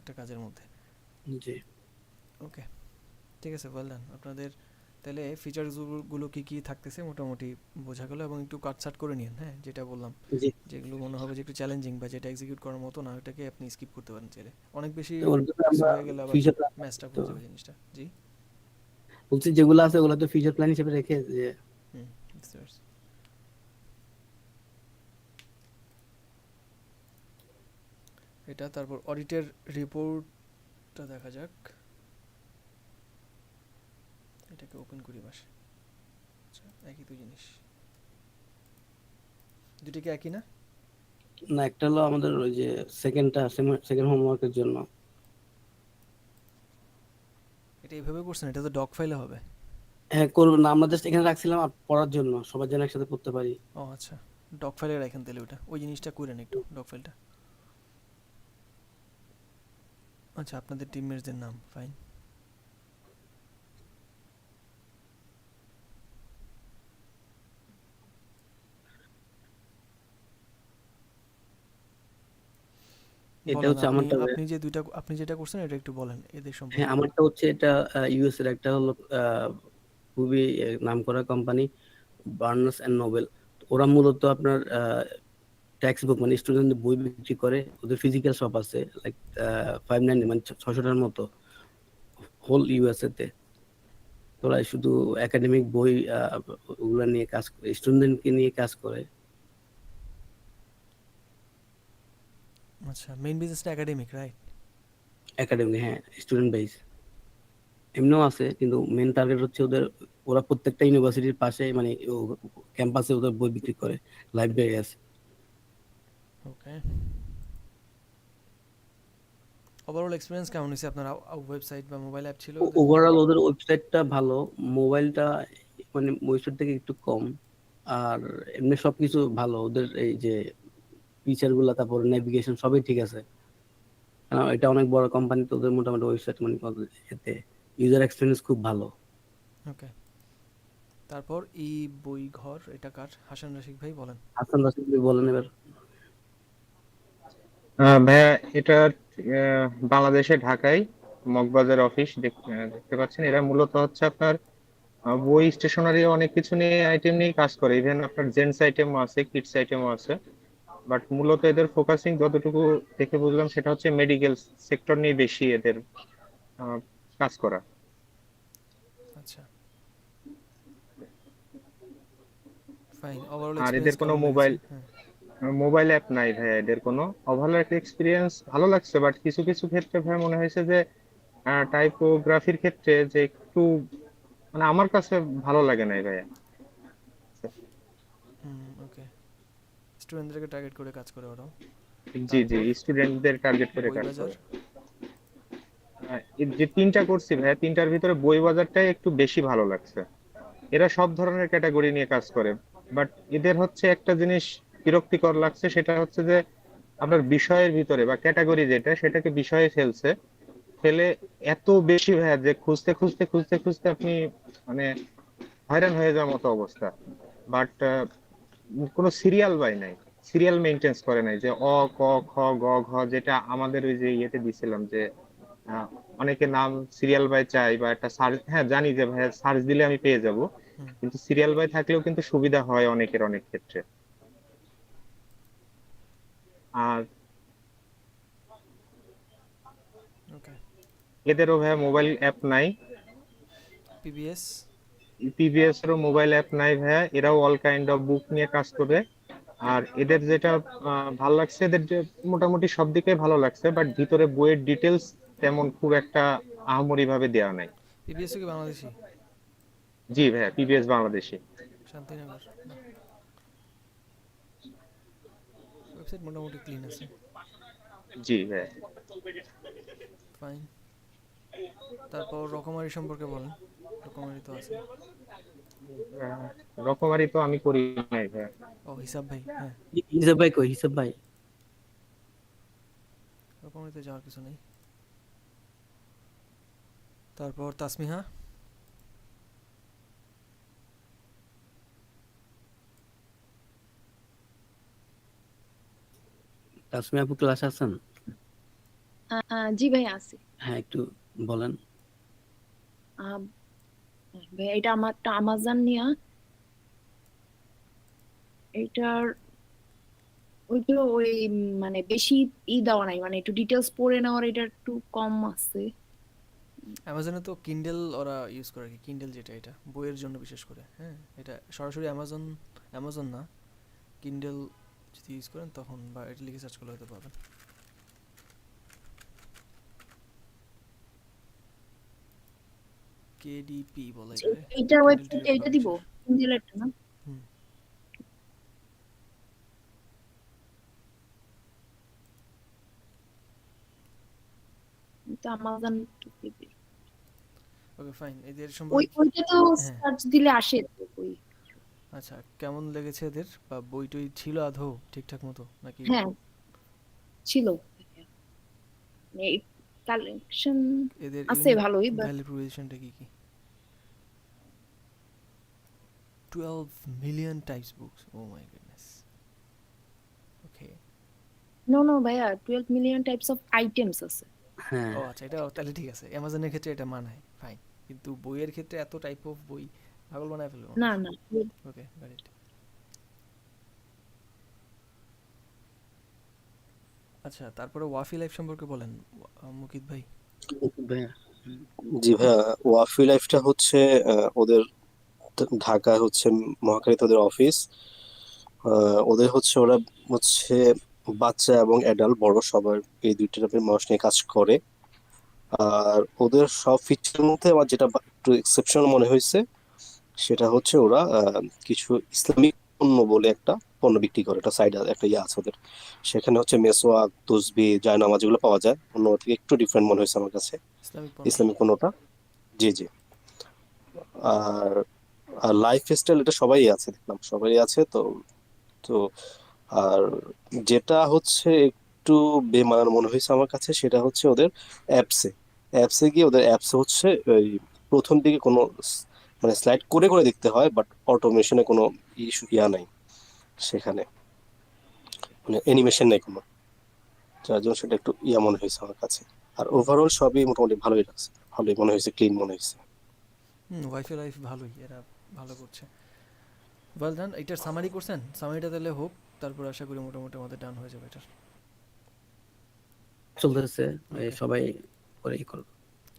একটা কাজের মধ্যে। জি। ওকে, ঠিক আছে, ওয়েল ডান আপনাদের। তাহলে ফিচারসগুলো কী কী থাকতেছে মোটামুটি বোঝা গেলো, এবং একটু কাটছাট করে নিন, হ্যাঁ, যেটা বললাম, জি, যেগুলো মনে হবে যে একটু চ্যালেঞ্জিং বা যেটা এক্সিকিউট করার মতো না, ওটাকে আপনি স্কিপ করতে পারেন চাইলে। অনেক বেশি তো ওর জন্য কিছু আমরা হয়ে গেলে আবার ফিউচার ম্যাচটা তো হয়ে যাবে জিনিসটা। জি। বলছি যেগুলো আছে ওগুলো তো ফিউচার প্ল্যান হিসেবে রেখে যে হুম, বুঝতে পারছি। এটা তারপর অডিটের রিপোর্টটা দেখা যাক, এটাকে ওপেন করি বাসে। আচ্ছা, একই তো জিনিস, দুটো কি একই না? না, একটা হলো আমাদের ওই যে সেকেন্ড হোমওয়ার্কের জন্য। এটা এইভাবে করছেন, এটা তো ডক ফাইলে হবে। হ্যাঁ, করবো না, আমরা জাস্ট এখানে রাখছিলাম আর পড়ার জন্য, সবার জন্য একসাথে পড়তে পারি। ও আচ্ছা, ডক ফাইলে রাখেন তাহলে ওটা, ওই জিনিসটা করেন একটু, ডক ফাইলটা। আচ্ছা, আপনাদের টিমমেটসদের নাম, ফাইন। এটা বলেন হচ্ছে আপনি, আমারটা। আপনি যেটা করছেন এটা একটু বলেন এদের হ্যাঁ, সম্পর্কে। আমারটা হচ্ছে এটা ইউএস এর একটা হলো খুবই নামকরা কোম্পানি, বার্নস এন্ড নোবেল। ওরা মূলত আপনার টেক্সট বুক মানে স্টুডেন্টদের বই বিক্রি করে, ওদের ফিজিক্যাল শপ আছে লাইক 590 মানে 600টার মতো হোল ইউএসএ তে। তো ওরা শুধু একাডেমিক বই ওগুলা নিয়ে কাজ করে, স্টুডেন্টকে নিয়ে কাজ করে। আচ্ছা, মেইন বিজনেসটা একাডেমিক, রাইট? একাডেমি, হ্যাঁ, স্টুডেন্ট বেস এমনিও আছে, কিন্তু মেন টার্গেট হচ্ছে ওদের, ওরা প্রত্যেকটা ইউনিভার্সিটির পাশে মানে ক্যাম্পাসে ওদের বই বিক্রি করে, লাইব্রেরি আছে। ওকে, ওভারঅল এক্সপিরিয়েন্স কেমন হয়েছে আপনার? ওয়েবসাইট বা মোবাইল অ্যাপ ছিল ওদের? ওভারঅল ওদের ওয়েবসাইটটা ভালো, মোবাইলটা মানে ওয়েবসাইট থেকে একটু কম। আর এমনি সবকিছু ভালো ওদের, এই যে ফিচার গুলা, তারপর নেভিগেশন সবই ঠিক আছে। কারণ এটা অনেক বড় কোম্পানি, তো ওদের মোটামুটি ওয়েবসাইট মানে এতে ইউজার এক্সপিরিয়েন্স খুব ভালো। ওকে, তারপর ই বই ঘর, এটা কার? হাসান রশিদ ভাই বলেন। হাসান রাশিদ ভাই বলেন এবার। ভাইয়া এটা বাংলাদেশে ঢাকায় মগবাজার অফিস দেখতে পাচ্ছেন। এরা মূলত হচ্ছে আপনার বই স্টেশনারি অনেক কিছু নিয়ে আইটেম নিয়ে কাজ করে, ইভেন আপনার জেন্টস আইটেমও আছে, কিডস আইটেমও আছে। বাট মূলত এদের ফোকাসিং যতটুকু দেখে বুঝলাম সেটা হচ্ছে মেডিকেল সেক্টর নিয়ে বেশি এদের আহ, কাজ করা। আচ্ছা, ফাইন। ওভারঅল আর এক্সপিরিয়েন্স এদের কোনো কেমন লেগেছে? মোবাইল হ্যাঁ। মোবাইল অ্যাপ নাই ভাইয়া, এদের কোনো। ওভারঅল একটা এক্সপিরিয়েন্স ভালো লাগছে, বাট কিছু কিছু ক্ষেত্রে ভাই মনে হয়েছে যে টাইপোগ্রাফির ক্ষেত্রে যে একটু মানে আমার কাছে ভালো লাগে নাই ভাইয়া। ওকে, স্টুডেন্টদেরকে টার্গেট করে কাজ করে ওরাও। জি জি, তারপর স্টুডেন্টদের টার্গেট করে বই কাজ বাজার। করে। এই যে তিনটা করছি ভাইয়া, তিনটার ভিতরে বই বাজারটাই একটু বেশি ভালো লাগছে। এরা সব ধরনের ক্যাটাগরি নিয়ে কাজ করে, বাট এদের হচ্ছে একটা জিনিস বিরক্তিকর লাগছে, সেটা হচ্ছে যে আপনার বিষয়ের ভিতরে বা ক্যাটাগরি যেটা সেটাকে বিষয়ে ফেলছে, ফেলে এত বেশি ভাইয়া যে খুঁজতে খুঁজতে খুঁজতে খুঁজতে আপনি মানে হয়রান হয়ে যাওয়ার মতো অবস্থা। বাট কোনো সিরিয়াল বাই নাই, সিরিয়াল মেনটেন্স করে নাই যে অ ক খ গ ঘ, যেটা আমাদের ওই যে ইয়েতে দিছিলাম যে আহ, অনেকে নাম সিরিয়াল বাই চাই বা একটা সার্চ, হ্যাঁ জানি যে ভাইয়া সার্চ দিলে আমি পেয়ে যাব, হুম। কিন্তু সিরিয়াল বাই থাকলেও কিন্তু সুবিধা হয় অনেকের অনেক ক্ষেত্রে। আর ওকে। এদেরও ভাইয়া মোবাইল অ্যাপ নাই, পিবিএস। পিবিএস এরও মোবাইল অ্যাপ নাই ভাইয়া, এরাও অল কাইন্ড অফ বুক নিয়ে কাজ করে। আর এদের যেটা ভালো লাগছে, এদের যে মোটামুটি সব দিকে ভালো লাগছে, বাট ভিতরে বইয়ের ডিটেলস তেমন খুব একটা আহামরি ভাবে দেওয়া নাই। পিবিএস কি বাংলাদেশি? জি ভাইয়া, পিবিএস বাংলাদেশি। শান্তিনগর, বাহ। ওয়েবসাইট মোটামুটি ক্লিন আছে। জি ভাইয়া। ফাইন। তারপর রকমারি সম্পর্কে বলেন। রকমারি তো আছে। আহ, রকমারি তো আমি করি নাই ভাইয়া। ও, হিসাব ভাই, হ্যাঁ। হিসাব ভাই কই? হিসাব ভাই রকমারিতে যাওয়ার কিছু নেই। তারপর তাসমিহা। তাসমিয়া আপু ক্লাস আছেন? জি ভাই আছি। হ্যাঁ, একটু বলেন। আহ, ভাই এটা আমারটা আমাজন নিয়া, এটার ওইগুলো ওই মানে বেশি দেওয়া নাই, মানে একটু ডিটেলস পড়ে নেওয়ার এটা একটু কম আছে। অ্যামাজনে তো কিন্ডেল ওরা ইউজ করে, কি কিন্ডেল যেটা, এটা বইয়ের জন্য বিশেষ করে। হ্যাঁ, এটা সরাসরি অ্যামাজন, অ্যামাজন না, কিন্ডেল যদি ইউজ করেন তখন, বা এটা লিখে সার্চ করলে হয়তো পাবেন। কেডিপি বলে এটাকে, এইটার কিন্ডেল ওয়েবসাইটে টিপি এটা দিব, পাবলিশার। ইন্ডিয়ালেরটা না? হুম। এটা আমাজন। ওকে, ফাইন। এদের ওই সম্পর্কে ওইটা তো হ্যাঁ, সার্চ দিলে আসে তো ওই। আচ্ছা, কেমন লেগেছে এদের? বা বই টই ছিল আদৌ ঠিকঠাক মতো নাকি? হ্যাঁ ছিল, কালেকশন এদের আছে ইউনিক ভালোই, বাট ভ্যালু প্রপোজিশনটা কি কি? 12 million types books, oh my goodness. Okay. No no ভাইয়া 12 মিলিয়ন টাইপস অফ আইটেমস আছে। হ্যাঁ, ও আচ্ছা, এটা তাহলে ঠিক আছে, অ্যামাজনের ক্ষেত্রে এটা মানায়, ফাইন। কিন্তু বইয়ের ক্ষেত্রে এত টাইপ অফ বই পাগল বানায় ফেলবে না মানুষ। না, ওকে, গট ইট। আচ্ছা, তারপরে ওয়াফি লাইফ সম্পর্কে বলেন, মুকিত ভাই। ভাইয়া জি ভাইয়া, ওয়াফি লাইফটা হচ্ছে ওদের ঢাকায় হচ্ছে মহাখালীতে ওদের অফিস। ওদের হচ্ছে ওরা হচ্ছে বাচ্চা এবং অ্যাডাল্ট বড় সবার এই দুইটা টাইপের মানুষ নিয়ে কাজ করে। আর ওদের সব ফিচারের মধ্যে আমার যেটা একটু এক্সেপশনাল মনে হয়েছে সেটা হচ্ছে ওরা কিছু ইসলামিক পণ্য বলে একটা পণ্য বিক্রি করে, একটা সাইড, একটা ইয়ে আছে ওদের। সেখানে হচ্ছে মেসোয়াক, তসবি, জায়নামাজ এগুলো পাওয়া যায়। অন্য থেকে একটু ডিফারেন্ট মনে হয়েছে আমার কাছে ইসলামিক পণ্য। ইসলামিক পণ্যটা। জি জি। আর আর লাইফ স্টাইল এটা সবাই আছে, দেখলাম সবাই আছে তো। তো আর যেটা হচ্ছে একটু বেমানান মনে হয়েছে আমার কাছে সেটা হচ্ছে ওদের অ্যাপসে। অ্যাপসে গিয়ে ওদের অ্যাপসে হচ্ছে ওই প্রথম দিকে কোনো মানে স্লাইড করে করে দেখতে হয়, বাট অটোমেশনে কোনো ইস্যু নাই সেখানে, মানে অ্যানিমেশন নেই কোনো, যার জন্য সেটা একটু মনে হয়েছে আমার কাছে। আর ওভারঅল সবই মোটামুটি ভালোই লাগছে, ভালোই মনে হয়েছে, ক্লিন মনে হয়েছে। ওয়াইফাই লাইফ ভালোই, এরা ভালো করছে। Well done. এটার সামারি করছেন? সামারিটা তাহলে হোক, তারপর আশা করি মোটামুটি আমাদের ডান হয়ে যাবে এটার। চলতেছে, ওকে, সবাই করেই করবে,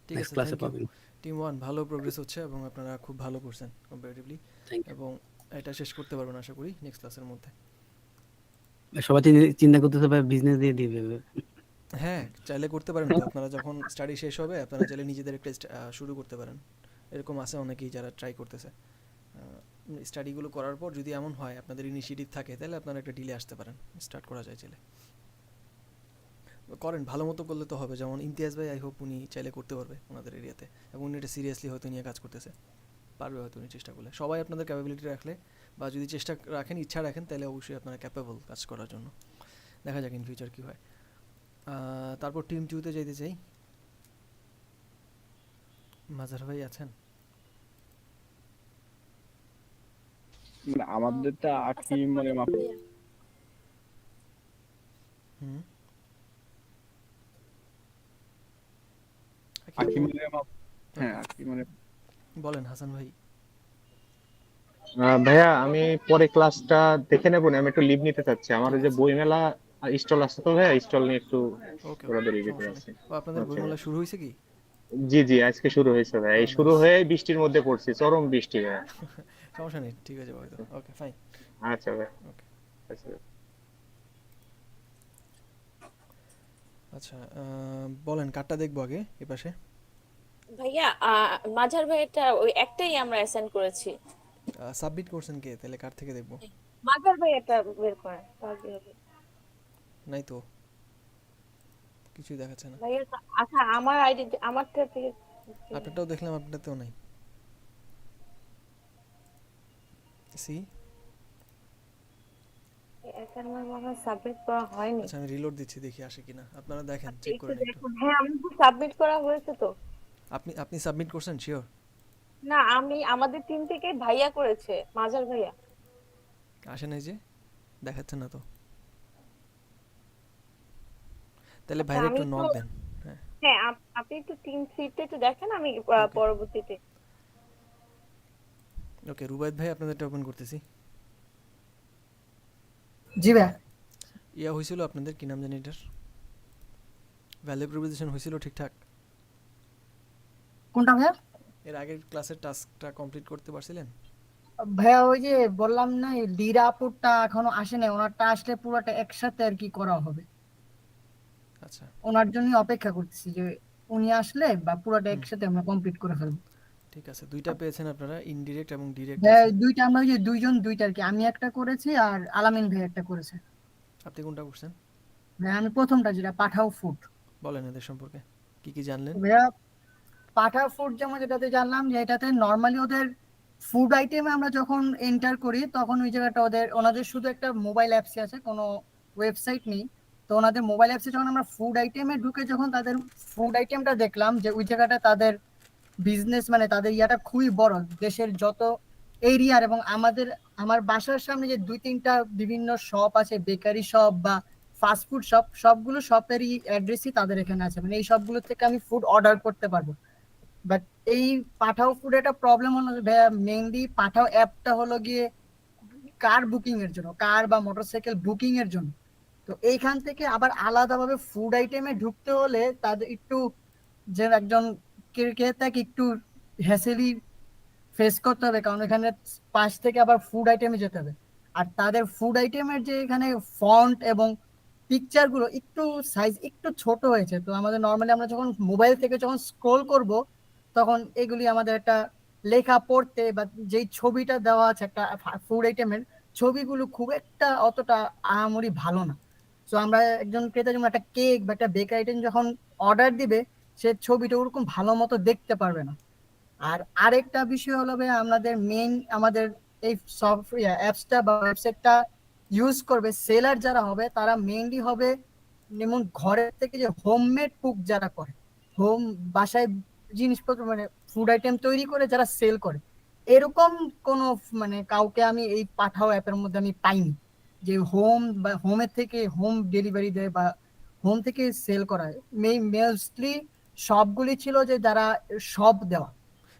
ঠিক নেক্সট আছে, ক্লাসে থ্যাংক ইউ। পাবেন। টিম 1 ভালো প্রোগ্রেস হচ্ছে এবং আপনারা খুব ভালো করছেন কম্পারেটিভলি, থ্যাংক এবং এটা শেষ করতে পারবেন আশা করি নেক্সট ক্লাসের মধ্যে। ইউ। সবাই চিন্তা করতেছে ভাই বিজনেস দিয়ে দিবে। হ্যাঁ, চাইলে করতে পারেন তো। আপনারা যখন স্টাডি শেষ হবে আপনারা চাইলে নিজেদের একটা শুরু করতে পারেন। এরকম আছে অনেকেই যারা ট্রাই করতেছে। স্টাডিগুলো করার পর যদি এমন হয় আপনাদের ইনিশিয়েটিভ থাকে, তাহলে আপনারা একটা ডিলে আসতে পারেন, স্টার্ট করা যায় চাইলে। করেন, ভালো মতো করলে তো হবে। যেমন ইমতিয়াজ ভাই, আই হোপ উনি চাইলে করতে পারবে ওনাদের এরিয়াতে, এবং উনি এটা সিরিয়াসলি হয়তো নিয়ে কাজ করতেছে, পারবে হয়তো উনি চেষ্টা করলে। সবাই আপনাদের ক্যাপাবিলিটি রাখলে বা যদি চেষ্টা রাখেন, ইচ্ছা রাখেন, তাহলে অবশ্যই আপনারা ক্যাপেবল কাজ করার জন্য। দেখা যাক ইন ফিউচার কী হয়। তারপর টিম 2-তে যেতে চাই। মাজার ভাই আছেন? আমাদেরটা আখি মানে আসসালামু আলাইকুম ভাইয়া। হুম, আখি মানে হ্যাঁ ওকে, আখি মানে বলেন হাসান ভাই। ভাইয়া আমি পরে ক্লাসটা দেখে নেবো না, আমি একটু লিভ নিতে চাচ্ছি, আমার ঠিক ওই যে আছে, বইমেলা স্টল আছে তো ভাইয়া, স্টল নিয়ে একটু ওকে ওকে, দৌড়াদৌড়ির ভিতরে সমস্যা নেই। আছি। ও, আপনাদের আচ্ছা বইমেলা ভাইয়া। শুরু হয়েছে কি? জি জি, আজকে শুরু হয়েছে ভাই, ও এই শুরু নাইস। হয়ে বৃষ্টির মধ্যে পড়ছি, চরম বৃষ্টি ভাইয়া। সমস্যা নেই, ঠিক আছে হয়তো। Okay fine. আচ্ছা ভাই, ওকে, আচ্ছা। আচ্ছা, বলেন কার্ডটা দেখবো আগে এপাশে। ভাইয়া মাঝার ভাইয়াটা ওই একটাই আমরা অ্যাসাইন করেছি। সাবমিট করছেন কে? তাহলে কার থেকে দেখবো? মাঝার ভাইয়াটা বের করেন তাহলে হবে। নাই তো, কিছুই দেখাচ্ছে না। ভাইয়া আচ্ছা আমার আইডি আমারটা থেকে আপনারটাও দেখলাম, আপনারটাতেও নাই। সি, এখানে আমার মনে হয় সাবমিট করা হয়নি। আচ্ছা আমি রিলোড দিচ্ছি, দেখি আসে কিনা। আপনারা দেখেন, আচ্ছা, চেক একটু করেন একটু। দেখুন। হ্যাঁ আমি তো সাবমিট করা হয়েছে তো। আপনি আপনি সাবমিট করছেন শিওর? না আমি আমাদের টিম থেকে ভাইয়া করেছে, মাঝার ভাইয়া। আসে নাই যে, দেখাচ্ছে না তো। তাহলে আচ্ছা বাইরে আমি একটু একটু নক দেন। হ্যাঁ, হ্যাঁ আপনি একটু টিম সিটটা একটু দেখেন, আমি ওকে পরবর্তীতে। ওকে। রুবাইদ ভাই আপনাদেরটা ওপেন করতেছি। জি ভাইয়া। ইয়া হয়েছিল আপনাদের, কি নাম জানি এটার, ভ্যালু প্রপোজিশন হয়েছিল ঠিকঠাক? কোনটা ভাইয়া? এর আগের ক্লাসের টাস্কটা কমপ্লিট করতে পারছিলেন? ভাইয়া ওই যে বললাম না, এই লিরাপুরটা এখনো আসে নাই, ওনারটা আসলে পুরোটা একসাথে আর কি করা হবে। আচ্ছা, ওনার জন্য অপেক্ষা করতেছি যে উনি আসলে বা পুরোটা হুম, একসাথে আমরা কমপ্লিট করে ফেলবো। ঠিক আছে। দুইটা পেয়েছেন আপনারা, ইনডিরেক্ট এবং ডিরেক্ট ভাইয়া আছে। দুইটা, আমরা ওই যে দুইজন দুইটা আর কি, আমি একটা করেছি আর আলামিন ভাই একটা করেছে। আপনি কোনটা করছেন? ভাইয়া আমি প্রথমটা, যেটা পাঠাও ফুড। বলেন এদের সম্পর্কে কি কি জানলেন। ভাইয়া পাঠা ফুড যেমন, যেটাতে জানলাম যে এটাতে নর্মালি ওদের ফুড আইটেমে আমরা যখন এন্টার করি তখন ওই জায়গাটা ওনাদের শুধু একটা মোবাইল অ্যাপস আছে, কোনো ওয়েবসাইট নেই। তো ওনাদের মোবাইল অ্যাপসে যখন আমরা ফুড আইটেমে ঢুকে যখন তাদের ফুড আইটেমটা দেখলাম, যে ওই জায়গাটা তাদের বিজনেস মানে তাদের ইয়াটা খুবই বড়, দেশের যত এরিয়ার, এবং আমার বাসার সামনে যে দুই তিনটা বিভিন্ন শপ আছে, বেকারি শপ বা ফাস্টফুড শপ, সবগুলো শপেরই অ্যাড্রেসই তাদের এখানে আছে, মানে এই সবগুলো থেকে আমি ফুড অর্ডার করতে পারবো। বাট এই পাঠাও ফুড একটা প্রবলেম হলো মেইনলি, পাঠাও অ্যাপটা হলো গিয়ে কার বুকিং এর জন্য, কার বা মোটরসাইকেল বুকিং এর জন্য। তো এইখান থেকে আবার আলাদাভাবে ফুড আইটেমে ঢুকতে হলে তাদের একটু, যে একজন ক্রেতাকে একটু হ্যাসেলি ফেস করতে হবে, কারণ এখানে পাশ থেকে আবার ফুড আইটেমে যেতে হবে। আর তাদের ফুড আইটেমের যে এখানে ফন্ট এবং পিকচার গুলো একটু সাইজ একটু ছোট হয়েছে, তো আমাদের নর্মালি আমরা যখন মোবাইল থেকে যখন স্ক্রোল করব তখন এগুলি আমাদের একটা লেখা পড়তে বা যেই ছবিটা দেওয়া আছে একটা ফুড আইটেমের, ছবিগুলো খুব একটা অতটা আহামরি ভালো না। তো আমরা একজন ক্রেতা যেমন একটা কেক বা একটা বেকারি আইটেম যখন অর্ডার দিবে, সে ছবিটা ওরকম ভালো মতো দেখতে পারবে না। আর আরেকটা বিষয় হলো ভাই, আমাদের এই সফটওয়্যার অ্যাপসটা বা ওয়েবসাইটটা ইউজ করবে সেলার যারা হবে, তারা মেইনলি হবে যেমন ঘরের থেকে যে হোমমেড কুক যারা করে, হোম বাসায় জিনিসপত্র মানে ফুড আইটেম তৈরি করে যারা সেল করে, এরকম কোন মানে কাউকে আমি এই পাঠাও অ্যাপের মধ্যে আমি পাইনি, যে হোম বা হোমের থেকে হোম ডেলিভারি দেয় বা হোম থেকে সেল করায়। মোস্টলি সবগুলি ছিল যে যারা সব দেওয়া।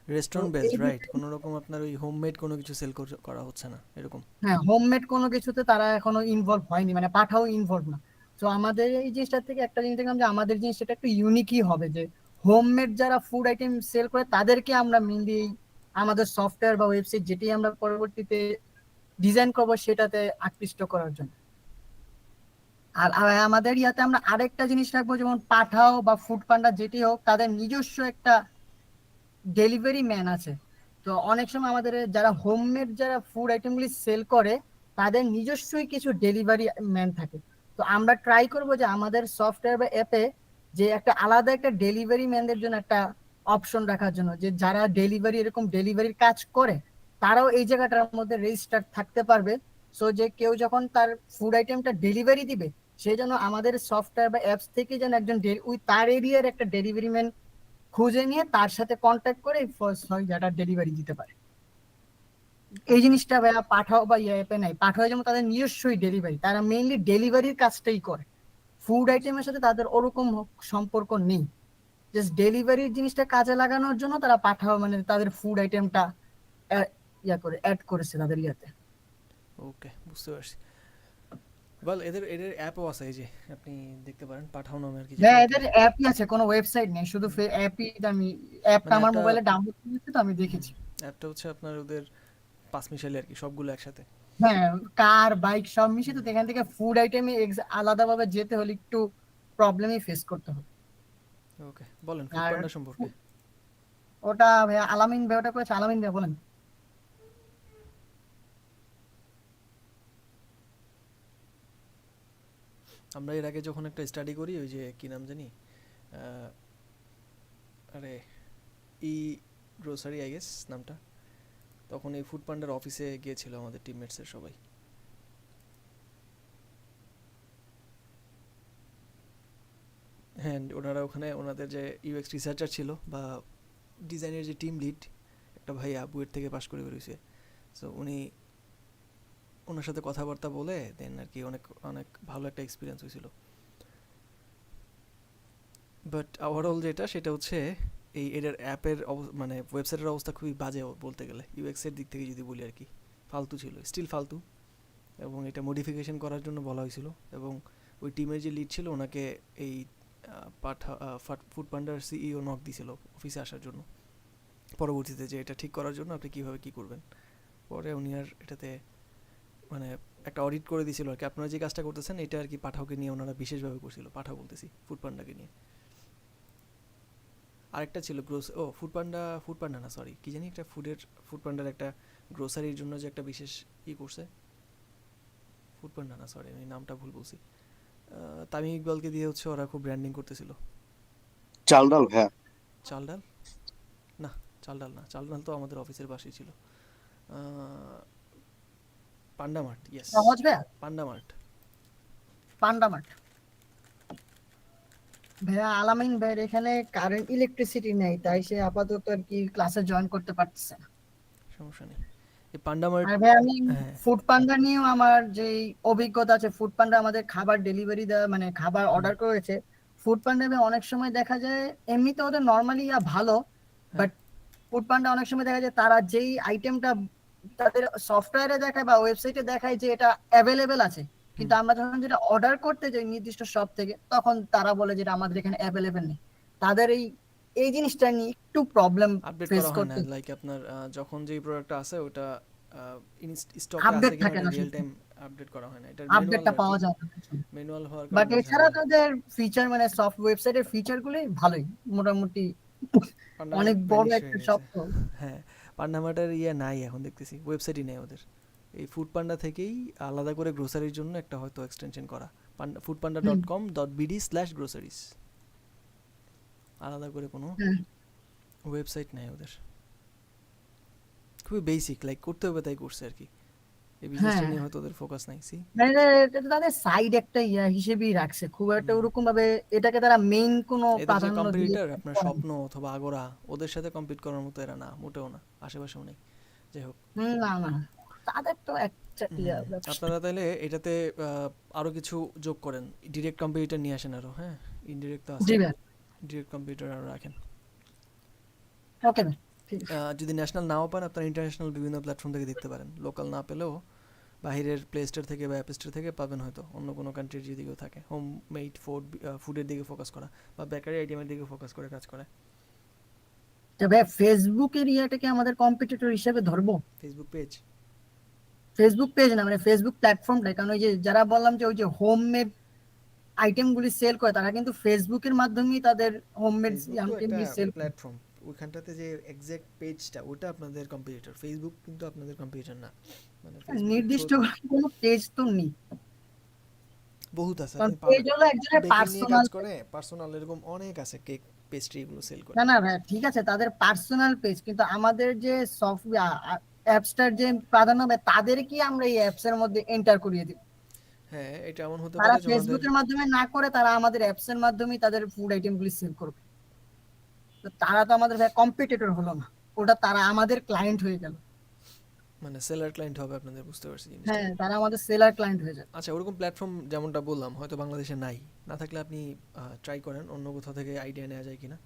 রেস্টুরেন্ট তো বেসড এই রাইট, কোনো রকম আপনার ওই হোমমেড কোনো কিছু সেল করা হচ্ছে না এরকম। হ্যাঁ, হোমমেড কোনো কিছুতে তারা এখনো ইনভলভ হয়নি, মানে পাঠাও ইনভলভ না। তো আমাদের এই জিনিসটা থেকে একটা জিনিস দেখলাম যে আমাদের জিনিসটা একটু ইউনিকই হবে, যে হোমমেড যারা ফুড আইটেম সেল করে তাদেরকে আমরা মেনলি আমাদের সফটওয়্যার বা ওয়েবসাইট যেটি আমরা পরবর্তীতে ডিজাইন করবো সেটাতে আকৃষ্ট করার জন্য। আর আমাদের ইয়াতে আমরা আরেকটা জিনিস রাখবো, যেমন পাঠাও বা ফুড পান্ডা যেটি হোক, তাদের নিজস্ব একটা ডেলিভারি ম্যান আছে। তো অনেক সময় আমাদের যারা হোমমেড যারা ফুড আইটেমগুলি সেল করে তাদের নিজস্বই কিছু ডেলিভারি ম্যান থাকে। তো আমরা ট্রাই করব যে আমাদের সফটওয়্যার বা অ্যাপে যে একটা আলাদা একটা ডেলিভারি ম্যানদের জন্য একটা অপশন রাখার জন্য, যে যারা ডেলিভারি এরকম ডেলিভারির কাজ করে তারাও এই জায়গাটার মধ্যে রেজিস্টার থাকতে পারবে। সো যে কেউ যখন তার ফুড আইটেমটা ডেলিভারি দিবে সেই জন্য আমাদের সফটওয়্যার বা অ্যাপস থেকে যেন একজন ওই তার এরিয়ার একটা ডেলিভারি ম্যান খুঁজে নিয়ে তার সাথে কন্ট্যাক্ট করে যেটা ডেলিভারি দিতে পারে। এই জিনিসটা ভাইয়া পাঠাও বা অ্যাপে নাই। পাঠাও যেমন তাদের নিজস্বই ডেলিভারি, তারা মেইনলি ডেলিভারির কাজটাই করে, ফুড আইটেমের সাথে তাদের ওরকম সম্পর্ক নেই। জাস্ট ডেলিভারির জিনিসটা কাজে লাগানোর জন্য তারা পাঠাও মানে তাদের ফুড আইটেমটা অ্যাড করেছে তাদের ইয়াতে। ওকে, বুঝতে পারছি। বল, এদের এদের অ্যাপও আছে, এই যে আপনি দেখতে পারেন পাঠাও নামে আর কি, হ্যাঁ, এদের অ্যাপই আছে, কোনো ওয়েবসাইট নেই, শুধু অ্যাপই। আমি অ্যাপটা মানে আমার একটা মোবাইলে ডাউনলোড করেছি তো আমি দেখেছি। অ্যাপটা হচ্ছে আপনার ওদের পাঁচ মিশালি আর কি, সবগুলো একসাথে। হ্যাঁ, কার বাইক সব মিশিয়ে, তো এখান থেকে ফুড আইটেমে আলাদাভাবে যেতে হলে একটু প্রবলেমই ফেস করতে হবে। ওকে, বলেন ফুড আর পান্ডা সম্পর্কে। ওটা ভাইয়া আলামিন ভাই ওটা করেছে, আলামিন ভাই বলেন। আমরা এর আগে যখন একটা স্টাডি করি, ওই যে কি নাম জানি, আরে ই গ্রোসারি আই গেস নামটা, তখন এই ফুড পান্ডার অফিসে গিয়েছিল আমাদের টিমমেটসের সবাই। হ্যাঁ, ওনারা ওখানে ওনাদের যে ইউএক্স রিসার্চার ছিল বা ডিজাইনের যে টিম লিড, একটা ভাইয়া বুয়েট থেকে পাশ করে বেরোইছে, সো উনি ওনার সাথে কথাবার্তা বলে দেন আর কি অনেক অনেক ভালো একটা এক্সপিরিয়েন্স হয়েছিল। বাট ওভারঅল যেটা সেটা হচ্ছে এই এদের অ্যাপের মানে ওয়েবসাইটের অবস্থা খুবই বাজে বলতে গেলে, ইউএক্সের দিক থেকে যদি বলি আর কি, ফালতু ছিল, স্টিল ফালতু। এবং এটা মডিফিকেশন করার জন্য বলা হয়েছিল, এবং ওই টিমের যে লিড ছিল ওনাকে এই ফুড পান্ডার সিইও নক দিয়েছিল অফিসে আসার জন্য পরবর্তীতে, যে এটা ঠিক করার জন্য আপনি কীভাবে কী করবেন। পরে উনি আর এটাতে মানে একটা অডিট করে দিয়েছিল আর কি, আপনারা যে কাজটা করতেছেন এটা আর কি পাঠাওকে নিয়ে ওনারা বিশেষভাবে করছিল, পাঠাও বলতেছি ফুড পান্ডাকে নিয়ে। আরেকটা ছিল ফুড পান্ডা না সরি, কি জানি একটা ফুড পান্ডার একটা গ্রোসারির জন্য যে একটা বিশেষ করছে, ফুড পান্ডা না সরি আমি নামটা ভুল বলছি। তামিম ইকবালকে দিয়ে হচ্ছে ওরা খুব ব্র্যান্ডিং করতেছিল। চাল ডাল, হ্যাঁ। চাল ডাল না, চাল ডাল তো আমাদের অফিসের পাশেই ছিল। পান্ডামার্ট, ইয়েস, সহজ ভাইয়া, পান্ডামার্ট। পান্ডামার্ট। ভাইয়া আলামিন ভাইয়ের এখানে কারেন্ট ইলেকট্রিসিটি নেই, তাই সে আপাতত আর কি ক্লাসে জয়েন করতে পারতেছে না। সমস্যা নেই, এই পান্ডামার্ট। আর ভাই আমি হ্যাঁ, ফুড পান্ডা নিয়েও আমার যে অভিজ্ঞতা আছে, ফুড পান্ডা আমাদের খাবার ডেলিভারি দেওয়া মানে খাবার অর্ডার করেছে। ফুড পান্ডা অনেক সময় দেখা যায় এমনিতে ওদের নর্মালি ভালো, বাট ফুড পান্ডা অনেক সময় দেখা যায় তারা যেই আইটেমটা তাদের সফটওয়্যারে দেখায় বা ওয়েবসাইটে দেখায় যে এটা অ্যাভেলেবেল আছে, কিন্তু আমরা যখন যেটা অর্ডার করতে যাই নির্দিষ্ট শপ থেকে তখন তারা বলে যেটা আমাদের এখানে অ্যাভেলেবেল নেই। তাদের এই জিনিসটা নিয়ে একটু প্রবলেম আপডেট ফেস করা হয় না, করতে, লাইক আপনার যখন যেই প্রোডাক্টটা আছে ওটা স্টকে আছে আপডেট কিনা থাকে এটা না, রিয়েল টাইম আপডেট করা হয় না, এটা ম্যানুয়াল আপডেটটা আর পাওয়া কি, যায় না। ম্যানুয়াল হওয়ার বাট কারণে এছাড়া ঝামেলা। তাদের ফিচার মানে সফট ওয়েবসাইটের ফিচার গুলো ভালোই মোটামুটি, অনেক পান্ডামার্ট বড় ভ্যানিশ একটা হয়ে শপ গেছে। তো। হ্যাঁ, পান্ডামার্টের নাই এখন দেখতেছি, ওয়েবসাইটই নেই ওদের। এই ফুড পান্ডা থেকেই আলাদা করে গ্রোসারির জন্য একটা হয়তো এক্সটেনশন করা, foodpanda.com.bd/groceries, আলাদা করে কোনো ওয়েবসাইট নেই ওদের। খুবই বেসিক, লাইক করতে হবে তাই করছে আর কি, এই বিজনেসটা নিয়ে হয়তো ওদের ফোকাস নাই। মানে এটা তো তাদের সাইড একটা হিসেবেই রাখছে, খুব একটা ওরকম ভাবে এটাকে তারা মেইন কোনো এদের যে প্রাধান্য দিয়ে কম্পিটিটর আপনার করে না। স্বপ্ন অথবা আগোরা, ওদের সাথে কম্পিট করার মতো এরা না, মোটেও না, আশেপাশেও নেই। যাই হোক, না না, তাদের তো একটা ব্যবসা। আপনারা তাহলে এটাতে আরো কিছু যোগ করেন, ডিরেক্ট কম্পিটিটর নিয়ে আসেন আরো। হ্যাঁ, ইনডিরেক্ট তো আছে, জি ভাই, ডিরেক্ট কম্পিটিটর আরো রাখেন। ওকে ভাই। ঠিক আছে। যদি ন্যাশনাল নাও পান আপনারা ইন্টারন্যাশনাল বিভিন্ন প্ল্যাটফর্ম থেকে দেখতে পারেন, লোকাল না পেলেও বাইরের প্লে স্টোর থেকে বা অ্যাপ স্টোর থেকে পাবেন হয়তো, অন্য কোনো কান্ট্রির যদি কেউ থাকে হোম মেড ফুডের দিকে ফোকাস করা বা বেকারি আইটেমের দিকে ফোকাস করে কাজ করে। তবে ফেসবুকের ইয়াটাকে আমাদের কম্পিটিটর হিসেবে ধরবো? ফেসবুক পেজ ফেসবুক পেজ না, মানে ফেসবুক প্ল্যাটফর্মটাই, কারণ ওই যে যারা বললাম যে ওই যে হোম মেড আইটেমগুলি সেল করে তারা কিন্তু ফেসবুকের মাধ্যমেই তাদের হোম মেড ফেসবুক তো একটা আইটেমগুলি সেল করে। প্ল্যাটফর্ম, ওইখানটাতে যে এক্সাক্ট পেজটা ওটা আপনাদের কম্পিটিটর, ফেসবুক কিন্তু আপনাদের কম্পিটিটর না। মানে ফেসবুকের নির্দিষ্ট থ্রুতে কোনো পেজ তো নেই, বহুত আছে, কারণ আপনি পেজ পাবেন। হলো একজনের বেকিং নিয়ে কাজ পার্সোনাল। করে, পার্সোনাল এরকম অনেক আছে, কেক পেস্ট্রি এগুলো সেল করে। না না ভাই, ঠিক আছে তাদের পার্সোনাল পেজ, কিন্তু আমাদের যে সফটওয়্যার অ্যাপসটার যে প্রাধান্য পায় তাদের কি আমরা এই অ্যাপস এর মধ্যে এন্টার করিয়ে দিব? হ্যাঁ, এটা এমন হতে তারা পারে যে ওনাদের ফেসবুকের মাধ্যমে না করে তারা আমাদের অ্যাপস এর মাধ্যমেই তাদের ফুড আইটেমগুলি সেল করবে। তো তারা তো আমাদের ভাই কম্পিটিটর হলো না, ওটা তারা আমাদের ক্লায়েন্ট হয়ে গেল। মানে সেলার ক্লায়েন্ট হবে আপনাদের, বুঝতে পারছি জিনিসটা। হ্যাঁ, তারা আমাদের সেলার ক্লায়েন্ট হয়ে যায়। আচ্ছা, ওরকম প্ল্যাটফর্ম যেমনটা বললাম হয়তো বাংলাদেশে নাই, না থাকলে আপনি ট্রাই করেন অন্য কোথাও থেকে আইডিয়া নেওয়া যায় কিনা।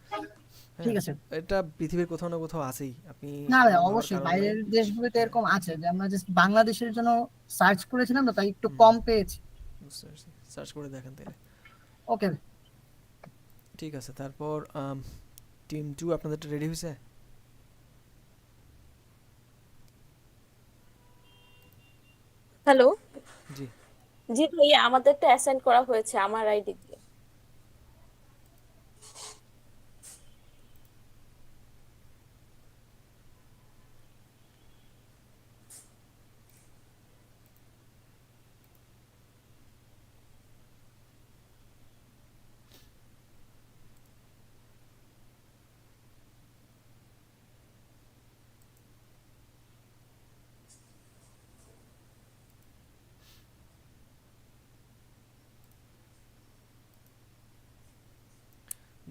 ঠিক হ্যাঁ, আছে। এটা পৃথিবীর কোথাও না কোথাও আছেই, আপনি না ভাই, ভাবার অবশ্যই কারণ নাই। বাইরের দেশগুলোতে হ্যাঁ, এরকম আছে, যে আমরা জাস্ট বাংলাদেশের জন্য সার্চ করেছিলাম তো তাই একটু হুম, কম পেয়েছি। বুঝতে পারছি, সার্চ করে দেখেন তাহলে। ওকে। ঠিক আছে, তারপর টিম 2 আপনাদেরটা রেডি হয়েছে? হ্যালো। জি। জি ভাইয়া, আমাদেরটা অ্যাসাইন করা হয়েছে আমার আইডি দিয়ে।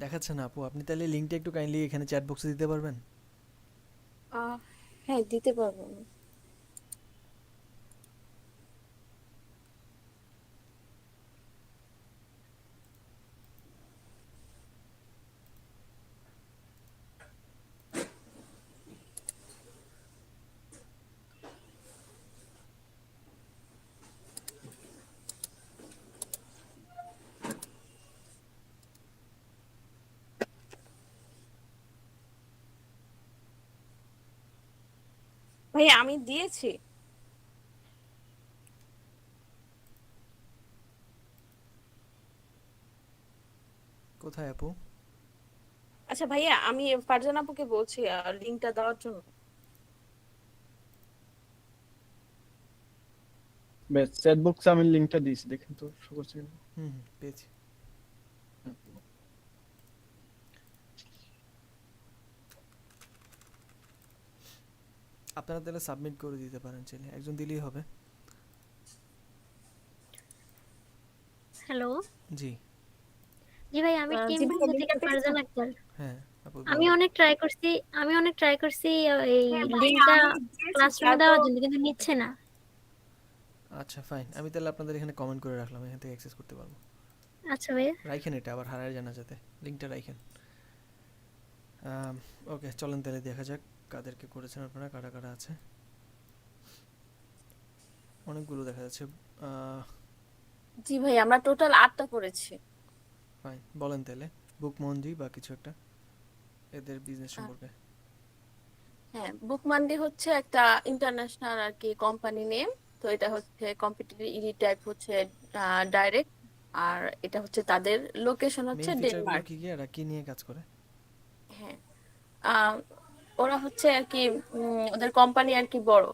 দেখাচ্ছে না আপু, আপনি তাহলে লিঙ্কটা একটু কাইন্ডলি এখানে চ্যাট বক্সে দিতে পারবেন? হ্যাঁ, দিতে পারবো। ভাইয়া আমি দিয়েছি। কোথায় আপু? আচ্ছা ভাইয়া, আমি ফারজান আপুকে বলছি লিংকটা দেওয়ার জন্য। বেশ, চ্যাট বক্সে আমি লিংকটা দিয়েছি, দেখেন তো শো করছে কিনা। হুম, পেয়েছি। আপনারা তাহলে সাবমিট করে দিতে পারেন, চাইলে একজন দিলেই হবে। হ্যালো। জি। জি ভাই, আমি টিম জি টু ভাইয়া, থেকে লিংকটা পেয়েছেন? ফারজানা আক্তার। হ্যাঁ আপু আমি বলেন। অনেক ট্রাই করছি এই হ্যাঁ ভাইয়া, লিংকটা আমি দিয়েছি ক্লাসরুমে তারপর। দেওয়ার জন্য, কিন্তু নিচ্ছে না। আচ্ছা ফাইন, আমি তাহলে আপনাদের এখানে কমেন্ট করে রাখলাম, এখান থেকে অ্যাক্সেস করতে পারবো। আচ্ছা ভাইয়া। রাইখেন এটা, আবার হারায় জানা যাতে লিঙ্কটা রাইখেন। ওকে, চলেন তাহলে দেখা যাক কাদেরকে করেছেন আপনারা, কারা কারা আছে। অনেকগুলো দেখা যাচ্ছে। জি ভাই, আমরা টোটাল 8টা করেছি। ফাইন, বলেন তাহলে বুকমন্ডি বা কিছু একটা এদের বিজনেস সম্পর্কে। হ্যাঁ, বুকমান্ডি হচ্ছে একটা ইন্টারন্যাশনাল আর কি কোম্পানি নেম। তো এটা হচ্ছে কম্পিটিটিভ ইডি টাইপ হচ্ছে ডাইরেক্ট। আর এটা হচ্ছে তাদের লোকেশন হচ্ছে মেইন ফিচারগুলো ডেনমার্ক। কি কি আর কি নিয়ে কাজ করে? হ্যাঁ, আহ, ওরা হচ্ছে আর কি ওদের কোম্পানি আর কি বড়।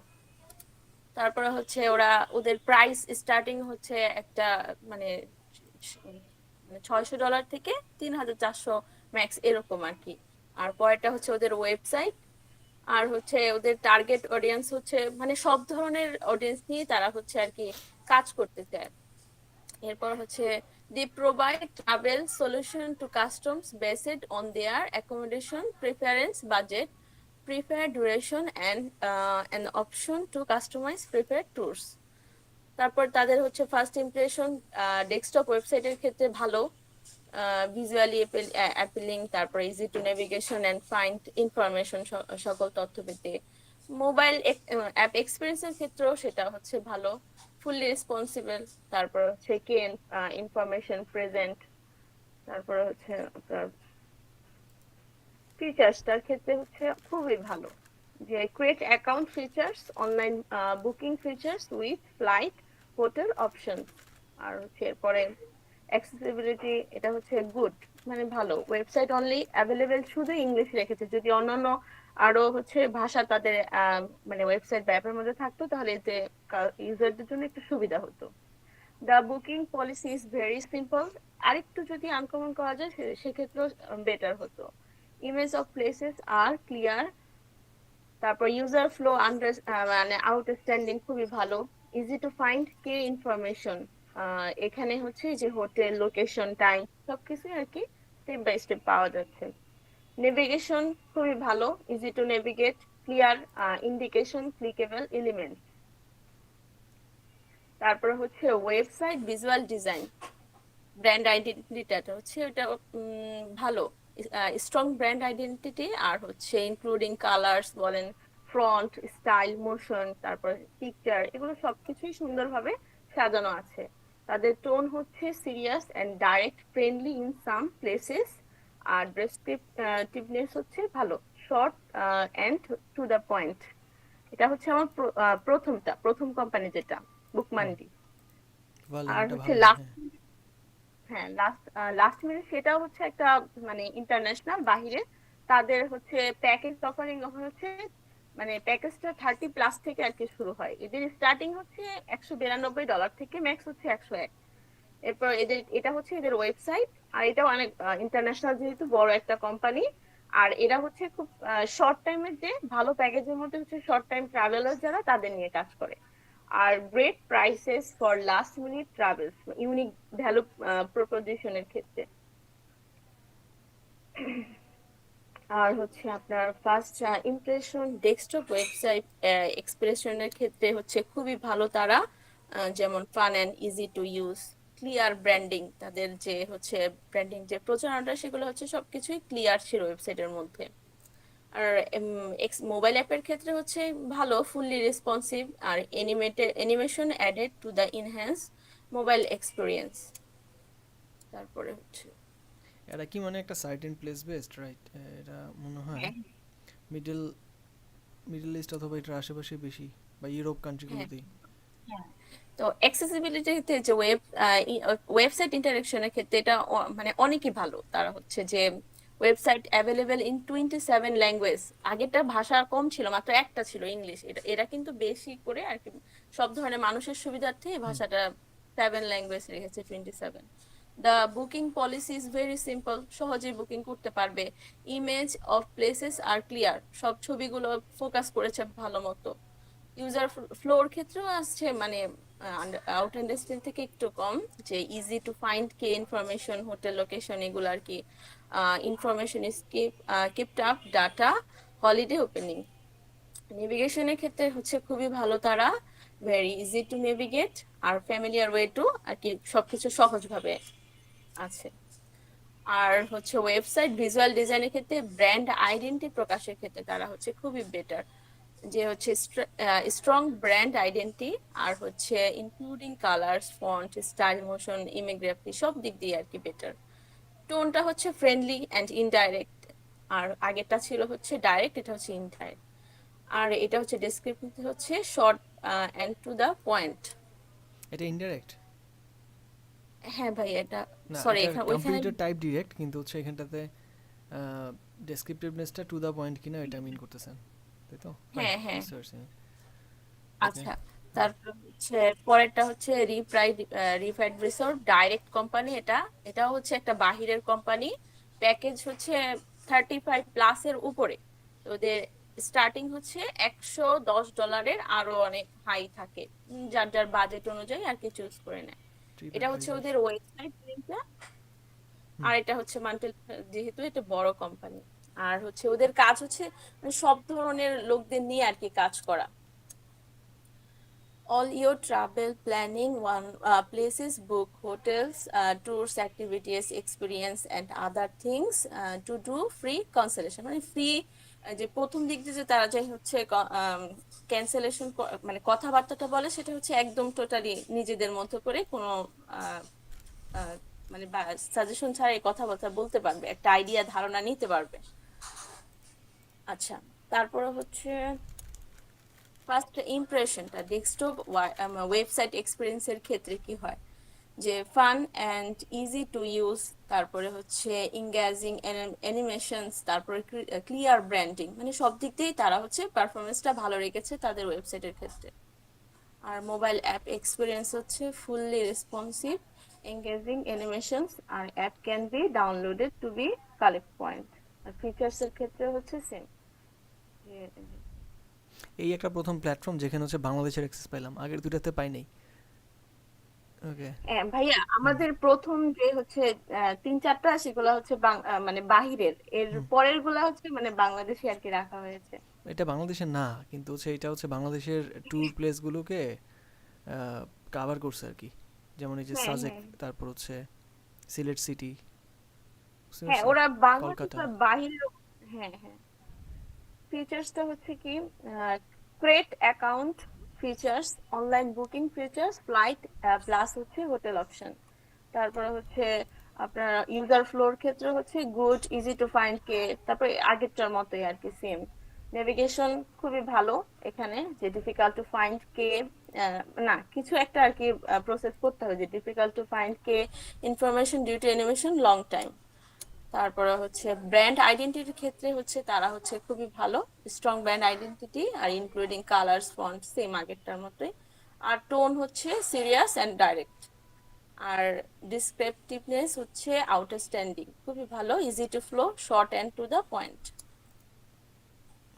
তারপরে হচ্ছে ওরা ওদের প্রাইস স্টার্টিং হচ্ছে একটা মানে $600 থেকে 3400 ম্যাক্স এরকম আর কি। আর পরেরটা হচ্ছে ওদের ওয়েবসাইট। আর হচ্ছে ওদের টার্গেট অডিয়েন্স হচ্ছে মানে সব ধরনের অডিয়েন্স নিয়ে তারা হচ্ছে আর কি কাজ করতে চায়। এরপর হচ্ছে they provide travel solution to customs based on their accommodation preference budget, preferred duration and an option to customize preferred tours. তারপর তাদের হচ্ছে ফার্স্ট ইমপ্রেশন ডেস্কটপ ওয়েবসাইটের ক্ষেত্রে ভালো। ভিজুয়ালি অ্যাপিলিং, তারপর easy to navigation and find information, সকল তথ্য পেতে। মোবাইল অ্যাপ এক্সপিরিয়েন্সের ক্ষেত্রেও সেটা হচ্ছে ভালো, ফুললি রেসপন্সিবল, তারপর হচ্ছে কেন ইনফরমেশন প্রেজেন্ট, তারপর হচ্ছে আপনার ফিচার্সটার ক্ষেত্রে হচ্ছে খুবই ভালো, যে create account features, online booking features with flight hotel option. আর হচ্ছে এরপরে অ্যাক্সেসিবিলিটি, এটা হচ্ছে গুড, মানে ভালো। ওয়েবসাইট অনলি অ্যাভেলেবেল, শুধু ইংলিশ রেখেছে, যদি অন্যান্য আরো হচ্ছে ভাষা তাদের মানে ওয়েবসাইট বা অ্যাপের মধ্যে থাকতো তাহলে এতে ইউজারদের জন্য একটু সুবিধা হতো। The booking policy is very simple, আরেকটু যদি আনকমন করা যায় সেক্ষেত্রেও বেটার হতো। ইমেজ অফ প্লেসেস আর ক্লিয়ার, তারপর ইউজার ফ্লো মানে আউটস্ট্যান্ডিং, খুবই ভালো। Easy to find K information, এখানে হচ্ছে যে হোটেল লোকেশন টাইম সবকিছু আর কি স্টেপ বাই স্টেপ পাওয়া যাচ্ছে। নেভিগেশন খুবই ভালো, easy to navigate, clear indication, clickable element. তারপরে হচ্ছে ওয়েবসাইট ভিজুয়াল ডিজাইন, ব্র্যান্ড আইডেন্টিটিটা হচ্ছে ওটা ভালো, স্ট্রং ব্র্যান্ড আইডেন্টিটি, আর হচ্ছে ইনক্লুডিং কালার্স বলেন, ফ্রন্ট স্টাইল, মোশন, তারপর পিকচার, এগুলো সবকিছুই সুন্দরভাবে সাজানো আছে। তাদের টোন হচ্ছে serious and direct, friendly in some places, আর ডেসক্রিপটিভনেস হচ্ছে ভালো, short and to the point. এটা হচ্ছে আমার প্রথম কোম্পানি যেটা বুকমান্ডি। ভালো, আর এটা হচ্ছে ভালো, লাস্ট, হ্যাঁ। হ্যাঁ লাস্ট মিনিট, সেটাও হচ্ছে একটা মানে ইন্টারন্যাশনাল বাহিরে, তাদের হচ্ছে প্যাকেজ অফারিং হচ্ছে, মানে প্যাকেজটা 30+ থেকে আর কি শুরু হয়, এদের স্টার্টিং হচ্ছে $192 থেকে, ম্যাক্স হচ্ছে 101। এরপর এটা হচ্ছে এদের ওয়েবসাইট, আর এটাও অনেক ইন্টারন্যাশনাল, যেহেতু বড় একটা কোম্পানি। আর এরা হচ্ছে খুব শর্ট টাইমের যে ভালো প্যাকেজের মধ্যে হচ্ছে শর্ট টাইম ট্রাভেলার যারা, তাদের নিয়ে কাজ করে। আর great prices for last minute travels, unique value প্রপোজিশনের ক্ষেত্রে। আর হচ্ছে আপনার ফার্স্ট ইমপ্রেশন ডেস্কটপ ওয়েবসাইট এক্সপ্রেশনের ক্ষেত্রে হচ্ছে খুবই ভালো তারা, যেমন fun and easy to use, clear branding, তাদের যে হচ্ছে ব্র্যান্ডিং যে প্রচারণাটা সেগুলো হচ্ছে সবকিছুই ক্লিয়ার ছিল ওয়েবসাইটের মধ্যে। আর মোবাইল অ্যাপের ক্ষেত্রে হচ্ছে ভালো, ফুললি রেসপন্সিভ, আর animation added to the enhance mobile experience. তারপরে হচ্ছে এটা কি মানে একটা site and place based, right? এটা মনে হয় হ্যাঁ মিডল ইস্ট অথবা এটার আশেপাশে বেশি, বা ইউরোপ হ্যাঁ কান্ট্রিগুলোতেই। হ্যাঁ। তো অ্যাক্সেসিবিলিটির ক্ষেত্রে যে ওয়েবসাইট ইন্টারেকশনের ক্ষেত্রে এটা মানে অনেকই ভালো, তারা হচ্ছে যে ওয়েবসাইট অ্যাভেলেবেল ইন 27 ল্যাঙ্গুয়েজ, আগেরটা ভাষা কম ছিল, মাত্র একটা ছিল ইংলিশ, এরা কিন্তু বেশি করে আর কি সব ধরনের মানুষের সুবিধার্থে এই ভাষাটা 7 ল্যাঙ্গুয়েজ রেখেছে, 27। The booking policy is very simple, সহজেই বুকিং করতে পারবে। ইমেজ অফ প্লেসেস আর ক্লিয়ার, সব ছবিগুলো ফোকাস করেছে ভালো মতো। ইউজার ফ্লোর ক্ষেত্রেও আসছে, মানে আউট এন্ড স্টিল থেকে একটু কম, যে easy to find K information, hotel location, এগুলো আর কি information is kept up, data, holiday opening. নেভিগেশনের ক্ষেত্রে হচ্ছে খুবই ভালো তারা, ভেরি ইজি টু নেভিগেট, আর ফ্যামিলিয়ার ওয়ে টু আর কি সবকিছু সহজভাবে আছে। আর হচ্ছে ওয়েবসাইট ভিজুয়াল ডিজাইনের ক্ষেত্রে, ব্র্যান্ড আইডেন্টি প্রকাশের ক্ষেত্রে তারা হচ্ছে খুবই বেটার, যে হচ্ছে স্ট্রং ব্র্যান্ড আইডেন্টি, আর হচ্ছে including colours, font style, motion, imagery, সব দিক দিয়ে আর কি বেটার। টোনটা হচ্ছে ফ্রেন্ডলি অ্যান্ড ইনডাইরেক্ট, আর আগেরটা ছিল হচ্ছে ডাইরেক্ট, এটা হচ্ছে ইনডাইরেক্ট। আর এটা হচ্ছে ডেসক্রিপশন হচ্ছে short and to the point. এটা ইনডাইরেক্ট হ্যাঁ ভাই, এটা না, সরি, এটা ওইখানে কম্পিউটার টাইপ ডিরেক্ট, কিন্তু হচ্ছে এখানটাতে ডেসক্রিপটিভনেসটা টু দ্য পয়েন্ট কিনা এটা মিন করতেছেন, তাই তো? ফাইন, হ্যাঁ হ্যাঁ বুঝতে পারছি। ওকে। আচ্ছা। তারপর হচ্ছে পরেরটা হচ্ছে রিফাইড রিসোর্ট ডাইরেক্ট কোম্পানি, এটাও হচ্ছে একটা বাহিরের কোম্পানি, প্যাকেজ হচ্ছে 35+ এর উপরে, তো ওদের স্টার্টিং হচ্ছে $110, আরো অনেক হাই থাকে, যার যার বাজেট অনুযায়ী আর কি চুজ করে নেয়। এটা হচ্ছে ওদের ওয়েবসাইট লিংকটা, আর এটা হচ্ছে মান্টেল, যেহেতু এটা বড় কোম্পানি, আর হচ্ছে ওদের কাজ হচ্ছে মানে সব ধরনের লোকদের নিয়ে আর কি কাজ করা। all your travel planning one places, book hotels, tours, activities, experience and other things to do free cancellation, মানে ফ্রি যে প্রথম দিক দিয়ে যে তারা যে হচ্ছে ক্যান্সেলেশন মানে কথাবার্তাটা বলে সেটা হচ্ছে একদম টোটালি নিজেদের মতো করে কোনো আহ, আহ, মানে সাজেশন ছাড়া এই কথাবার্তা বলতে পারবে, একটা আইডিয়া ধারণা নিতে পারবে। আচ্ছা, তারপরে হচ্ছে ফার্স্ট ইমপ্রেশনটা ডেস্কটপ ওয়েবসাইট এক্সপিরিয়েন্সের ক্ষেত্রে কি হয়, যে fun and easy to use, তারপরে হচ্ছে ইংগেজিং অ্যানিমেশনস, তারপরে ক্লিয়ার ব্র্যান্ডিং, মানে সব দিক দিয়েই তারা হচ্ছে পারফরমেন্সটা ভালো রেখেছে তাদের ওয়েবসাইটের ক্ষেত্রে। আর মোবাইল অ্যাপ এক্সপিরিয়েন্স হচ্ছে ফুললি রেসপন্সিভ, এঙ্গেজিং অ্যানিমেশনস, আর app can be downloaded to be collect point. আর ফিচার্সের ক্ষেত্রে হচ্ছে সেম। এই একটা প্রথম প্ল্যাটফর্ম যেখানে হচ্ছে বাংলাদেশের অ্যাক্সেস পাইলাম, আগের দুটাতে পাই নাই। ওকে। ভাইয়া আমাদের প্রথম যে হচ্ছে 3-4টা সেগুলো হচ্ছে মানে বাহিরের, এর পরের গুলা হচ্ছে মানে বাংলাদেশে আর কি রাখা হয়েছে। এটা বাংলাদেশের না, কিন্তু হচ্ছে এটা হচ্ছে বাংলাদেশের ট্যুর প্লেসগুলোকে কাভার করছে আর কি, যেমন এই যে হ্যাঁ সাজেক, হ্যাঁ তারপর হচ্ছে সিলেট সিটি, বুঝতে হ্যাঁ, পারছো, ওরা বাংলাদেশ কলকাতা। বা বাহিরের। হ্যাঁ হ্যাঁ, ফিচার্সটা হচ্ছে কি, create account features, online booking features, flight plus হচ্ছে হোটেল অপশন। তারপরে হচ্ছে আপনার ইউজার ফ্লোর ক্ষেত্রে হচ্ছে গুড, ইজি টু ফাইন্ড কে, তারপরে আগেরটার মতোই আর কি সেম। নেভিগেশন খুবই ভালো এখানে, যে ডিফিকাল্ট টু ফাইন্ড কে, না কিছু একটা আর কি প্রসেস করতে হবে, যে difficult to find K, information due to animation long time. তারপরে হচ্ছে ব্র্যান্ড আইডেন্টিটির ক্ষেত্রে হচ্ছে তারা হচ্ছে খুবই ভালো, স্ট্রং ব্র্যান্ড আইডেন্টিটি, আর ইনক্লুডিং কালার্স, ফন্ট সেম আগেরটার মতোই। আর টোন হচ্ছে সিরিয়াস অ্যান্ড ডাইরেক্ট। আর ডিসক্রিপটিভনেস হচ্ছে আউটস্ট্যান্ডিং, খুবই ভালো, easy to flow, short and to the point.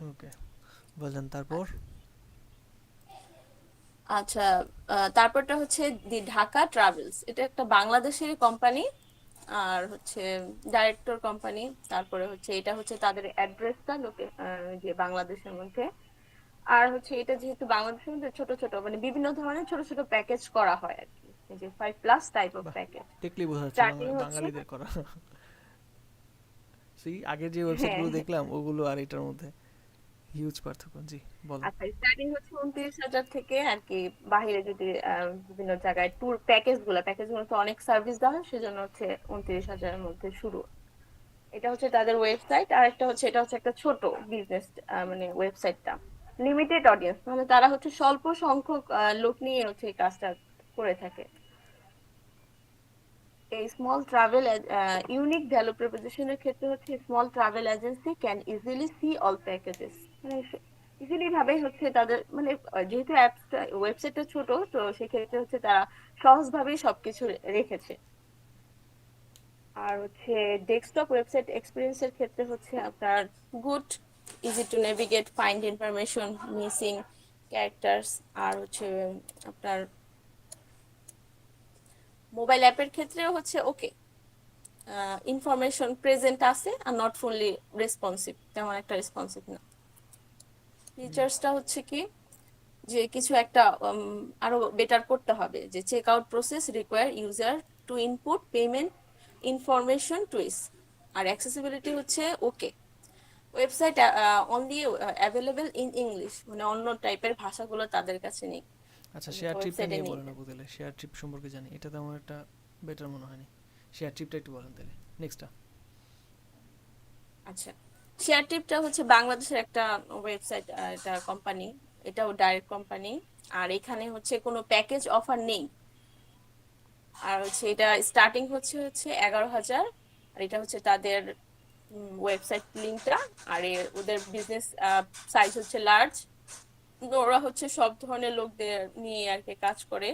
Okay, বললেন তারপর। আচ্ছা, তারপরটা হচ্ছে দি ঢাকা ট্রাভেলস, এটা একটা বাংলাদেশের কোম্পানি, আর হচ্ছে ডাইরেক্টর কোম্পানি। তারপরে হচ্ছে এটা হচ্ছে তাদের অ্যাড্রেসটা লোকে যে বাংলাদেশের মধ্যে। আর হচ্ছে এটা যেহেতু বাংলাদেশের মধ্যে ছোট ছোট মানে বিভিন্ন ধরনের ছোট ছোট প্যাকেজ করা হয় আর কি, এই যে 5+ টাইপ অফ বাহ, প্যাকেজ। টেকলি বোঝা যাচ্ছে স্টার্টিং হচ্ছে, বাঙালিদের করা। সেই আগের যে হ্যাঁ ওয়েবসাইটগুলো হ্যাঁ, দেখলাম ওগুলো আর এটার মধ্যে হিউজ পার্থক্য। জি বলেন। আচ্ছা স্টার্টিং হচ্ছে 29,000 থেকে আর কি। বাইরে যদি বিভিন্ন জায়গায় ট্যুর প্যাকেজ গুলো তো অনেক সার্ভিস দেওয়া হয়, সেজন্য হচ্ছে 29,000-এর মধ্যে শুরু। এটা হচ্ছে তাদের ওয়েবসাইট। আর একটা হচ্ছে এটা হচ্ছে একটা ছোট বিজনেস, মানে ওয়েবসাইটটা লিমিটেড অডিয়েন্স, মানে তারা হচ্ছে স্বল্প সংখ্যক লোক নিয়ে হচ্ছে এই কাজটা করে থাকে। এই স্মল ট্রাভেল ইউনিক ভ্যালু প্রপোজিশনের ক্ষেত্রে হচ্ছে small travel agency can easily see all packages, মানে ইজিলি ভাবেই হচ্ছে তাদের মানে যেহেতু অ্যাপসটা ওয়েবসাইটটা ছোট, তো সেক্ষেত্রে হচ্ছে তারা সহজভাবেই সবকিছু রেখেছে। আর হচ্ছে ডেস্কটপ ওয়েবসাইট এক্সপিরিয়েন্সের ক্ষেত্রে হচ্ছে আপনার good, easy to navigate, find information, missing characters. আর হচ্ছে আপনার মোবাইল অ্যাপের ক্ষেত্রেও হচ্ছে ওকে, ইনফরমেশন প্রেজেন্ট আছে আর নট ফুললি রেসপন্সিভ, তেমন একটা রেসপন্সিভ না। ফিচার্সটা হচ্ছে কি, যে কিছু একটা আরো বেটার করতে হবে, যে check out process require user to input payment information twice. আর অ্যাক্সেসিবিলিটি হচ্ছে okay, website only available in English, মানে অন্য টাইপের ভাষাগুলো তাদের কাছে নেই, আচ্ছা, শেয়ার ট্রিপটা ওয়েবসাইটে নিয়ে নেই। বলেন। আপু তাহলে শেয়ার ট্রিপ সম্পর্কে জানি, এটা তো আমার একটা বেটার মনে হয়নি। শেয়ার ট্রিপটা একটু বলেন তাহলে নেক্সটটা। আচ্ছা, শেয়ার টিপটা হচ্ছে বাংলাদেশের একটা ওয়েবসাইট, এটা কোম্পানি, এটাও ডাইরেক্ট কোম্পানি। আর এখানে হচ্ছে কোনো প্যাকেজ অফার নেই। আর হচ্ছে এটা স্টার্টিং হচ্ছে 11,000। আর এটা হচ্ছে তাদের ওয়েবসাইট লিঙ্কটা। আর ওদের বিজনেস সাইজ হচ্ছে লার্জ, ওরা হচ্ছে সব ধরনের লোকদের নিয়ে আর কি কাজ করে।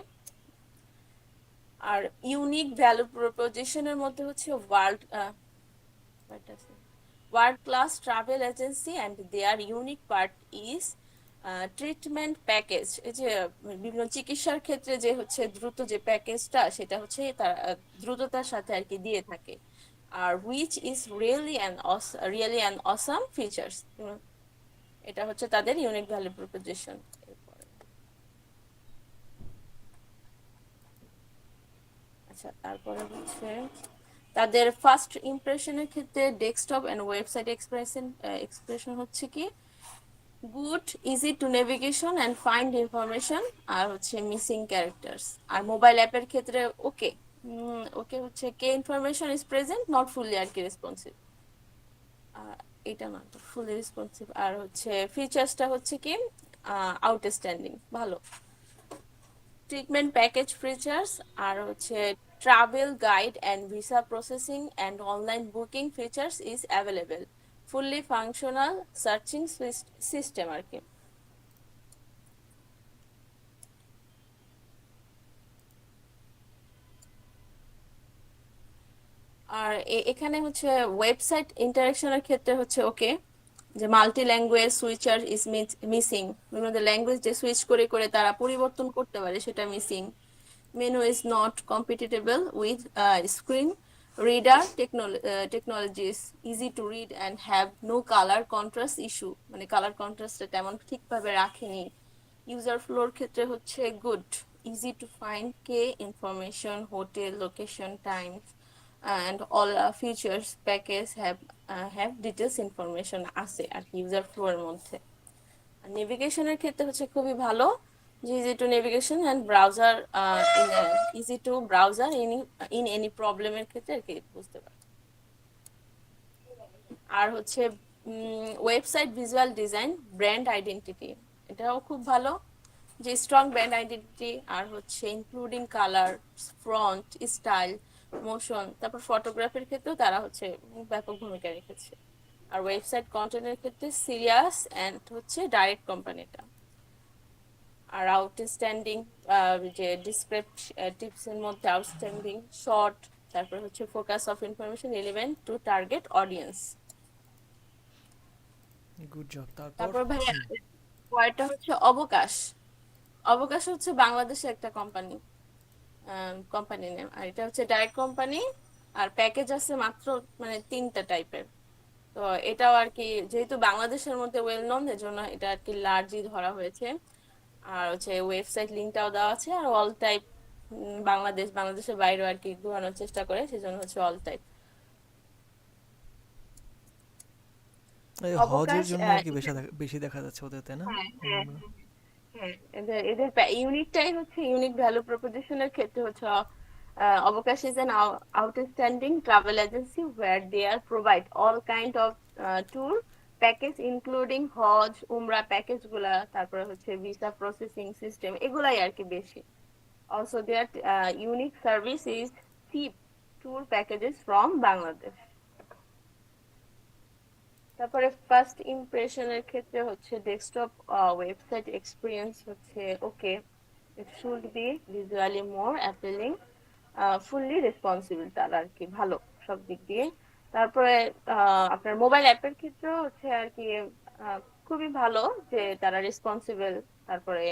আর ইউনিক ভ্যালু প্রপোজিশনের মধ্যে হচ্ছে world class travel agency and their unique part is treatment package. এই যে বিভিন্ন চিকিৎসার ক্ষেত্রে যে হচ্ছে দ্রুত যে প্যাকেজটা, সেটা হচ্ছে তার দ্রুততার সাথে আর কি দিয়ে থাকে। আর which is really an awesome features, এটা হচ্ছে তাদের ইউনিক ভ্যালু প্রপোজিশন। আচ্ছা, তারপরে হচ্ছে তাদের ফার্স্ট ইমপ্রেশনের ক্ষেত্রে ডেস্কটপ এন্ড ওয়েবসাইট এক্সপ্রেশন হচ্ছে কি good, easy to navigation and find information, আর হচ্ছে মিসিং ক্যারেক্টার্স। আর মোবাইল অ্যাপের ক্ষেত্রে ওকে, ওকে হচ্ছে key information is present not fully আর কি রেসপন্সিভ, এটা না ফুললি রেসপন্সিভ। আর হচ্ছে ফিচার্সটা হচ্ছে কি আউটস্ট্যান্ডিং, ভালো। ট্রিটমেন্ট প্যাকেজ ফিচার্স আর হচ্ছে travel guide and visa processing and online booking features is available, fully functional searching system আর কি। আর এখানে হচ্ছে ওয়েবসাইট ইন্টারেকশনের ক্ষেত্রে হচ্ছে ওকে, যে multi language switcher is missing, বিভিন্ন ল্যাঙ্গুয়েজ যে সুইচ করে করে তারা পরিবর্তন করতে পারে সেটা missing. Menu is not compatible with screen reader technologies, easy to read and have no colour contrast issue, মানে কালার কন্ট্রাস্টটা তেমন ঠিকভাবে রাখেনি। ইউজার ফ্লোর ক্ষেত্রে হচ্ছে good, easy to find K information, hotel location, times and all features package have details information আছে আর কি ইউজার ফ্লো এর মধ্যে। আর নেভিগেশনের ক্ষেত্রে হচ্ছে খুবই ভালো, যে easy to navigation and browser easy to browser in any প্রবলেমের ক্ষেত্রে আর কি বুঝতে পারে। আর হচ্ছে website visual design brand identity, এটাও খুব ভালো, যে স্ট্রং ব্র্যান্ড আইডেন্টিটি আর হচ্ছে including colour, font style, motion, তারপর ফটোগ্রাফির ক্ষেত্রেও তারা হচ্ছে ব্যাপক ভূমিকা রেখেছে। আর ওয়েবসাইট কন্টেন্টের ক্ষেত্রে সিরিয়াস এন্ড হচ্ছে ডাইরেক্ট কোম্পানিটা। আর আউটস্ট্যান্ডিং যে ডিসক্রিপটিভস এর মধ্যে আউটস্ট্যান্ডিং, শর্ট, তারপর হচ্ছে focus of information relevant two target audience. Good job. তারপর ভাইয়া পরেরটা হচ্ছে অবকাশ। অবকাশ হচ্ছে বাংলাদেশের একটা কোম্পানি নেম, আর এটা হচ্ছে ডাইরেক্ট কোম্পানি, আর প্যাকেজ আছে মাত্র মানে 3টা টাইপের। তো এটাও আর কি যেহেতু বাংলাদেশের মধ্যে ওয়েল নন, এর জন্য এটা আর কি লার্জই ধরা হয়েছে। আর হচ্ছে ওয়েবসাইট লিংকটাও দেওয়া আছে, আর অল টাইপ বাংলাদেশের বাইরেও আর কি ঘোরানোর চেষ্টা করে, সেজন্য হচ্ছে অল টাইপ। এই হজের অবকাশ জন্য আর কি বেশি দেখা যাচ্ছে ওদের, তাই না? হ্যাঁ, এদের ইউনিকটাই হচ্ছে ইউনিক ভ্যালু প্রপোজিশনের ক্ষেত্রে হচ্ছে Obokash is an outstanding travel agency where they are provide all kind of tour package including হজ উমরা প্যাকেজ গুলা, তারপরে হচ্ছে ভিসা প্রসেসিং সিস্টেম, এগুলাই আর কি বেশি। Also their unique service is cheap tour packages from Bangladesh. তারপরে ফার্স্ট ইমপ্রেশনের ক্ষেত্রে হচ্ছে ডেস্কটপ ওয়েবসাইট এক্সপিরিয়েন্স হচ্ছে okay, it should be visually more appealing, fully responsible, তার আর কি ভালো সব দিক দিয়ে। তারপরে আপনার মোবাইল অ্যাপের ক্ষেত্রেও হচ্ছে আর কি খুবই ভালো, যে তারা রেসপন্সিবল, তারপরে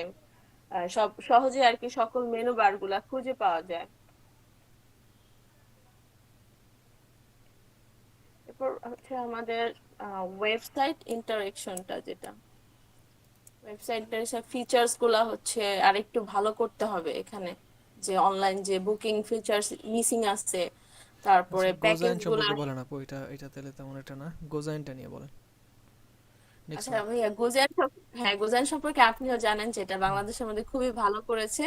সব সহজে আর কি সকল মেনু বার গুলা খুঁজে পাওয়া যায়। এরপর হচ্ছে আমাদের ওয়েবসাইট ইন্টারেকশনটা, যেটা ওয়েবসাইটের সব ফিচার্স গুলা হচ্ছে আরেকটু ভালো করতে হবে এখানে, যে অনলাইন যে বুকিং ফিচার্স মিসিং আছে, তারপরে প্যাকেজ গোজাইন গুলা। সম্পর্কে বলেন আপু, এটা তাহলে তেমন একটা না, গোজাইনটা নিয়ে বলেন নেক্সট আচ্ছা ভাইয়া গোজাইন সম্পর্কে আপনিও জানেন, যেটা বাংলাদেশের মধ্যে খুবই ভালো করেছে।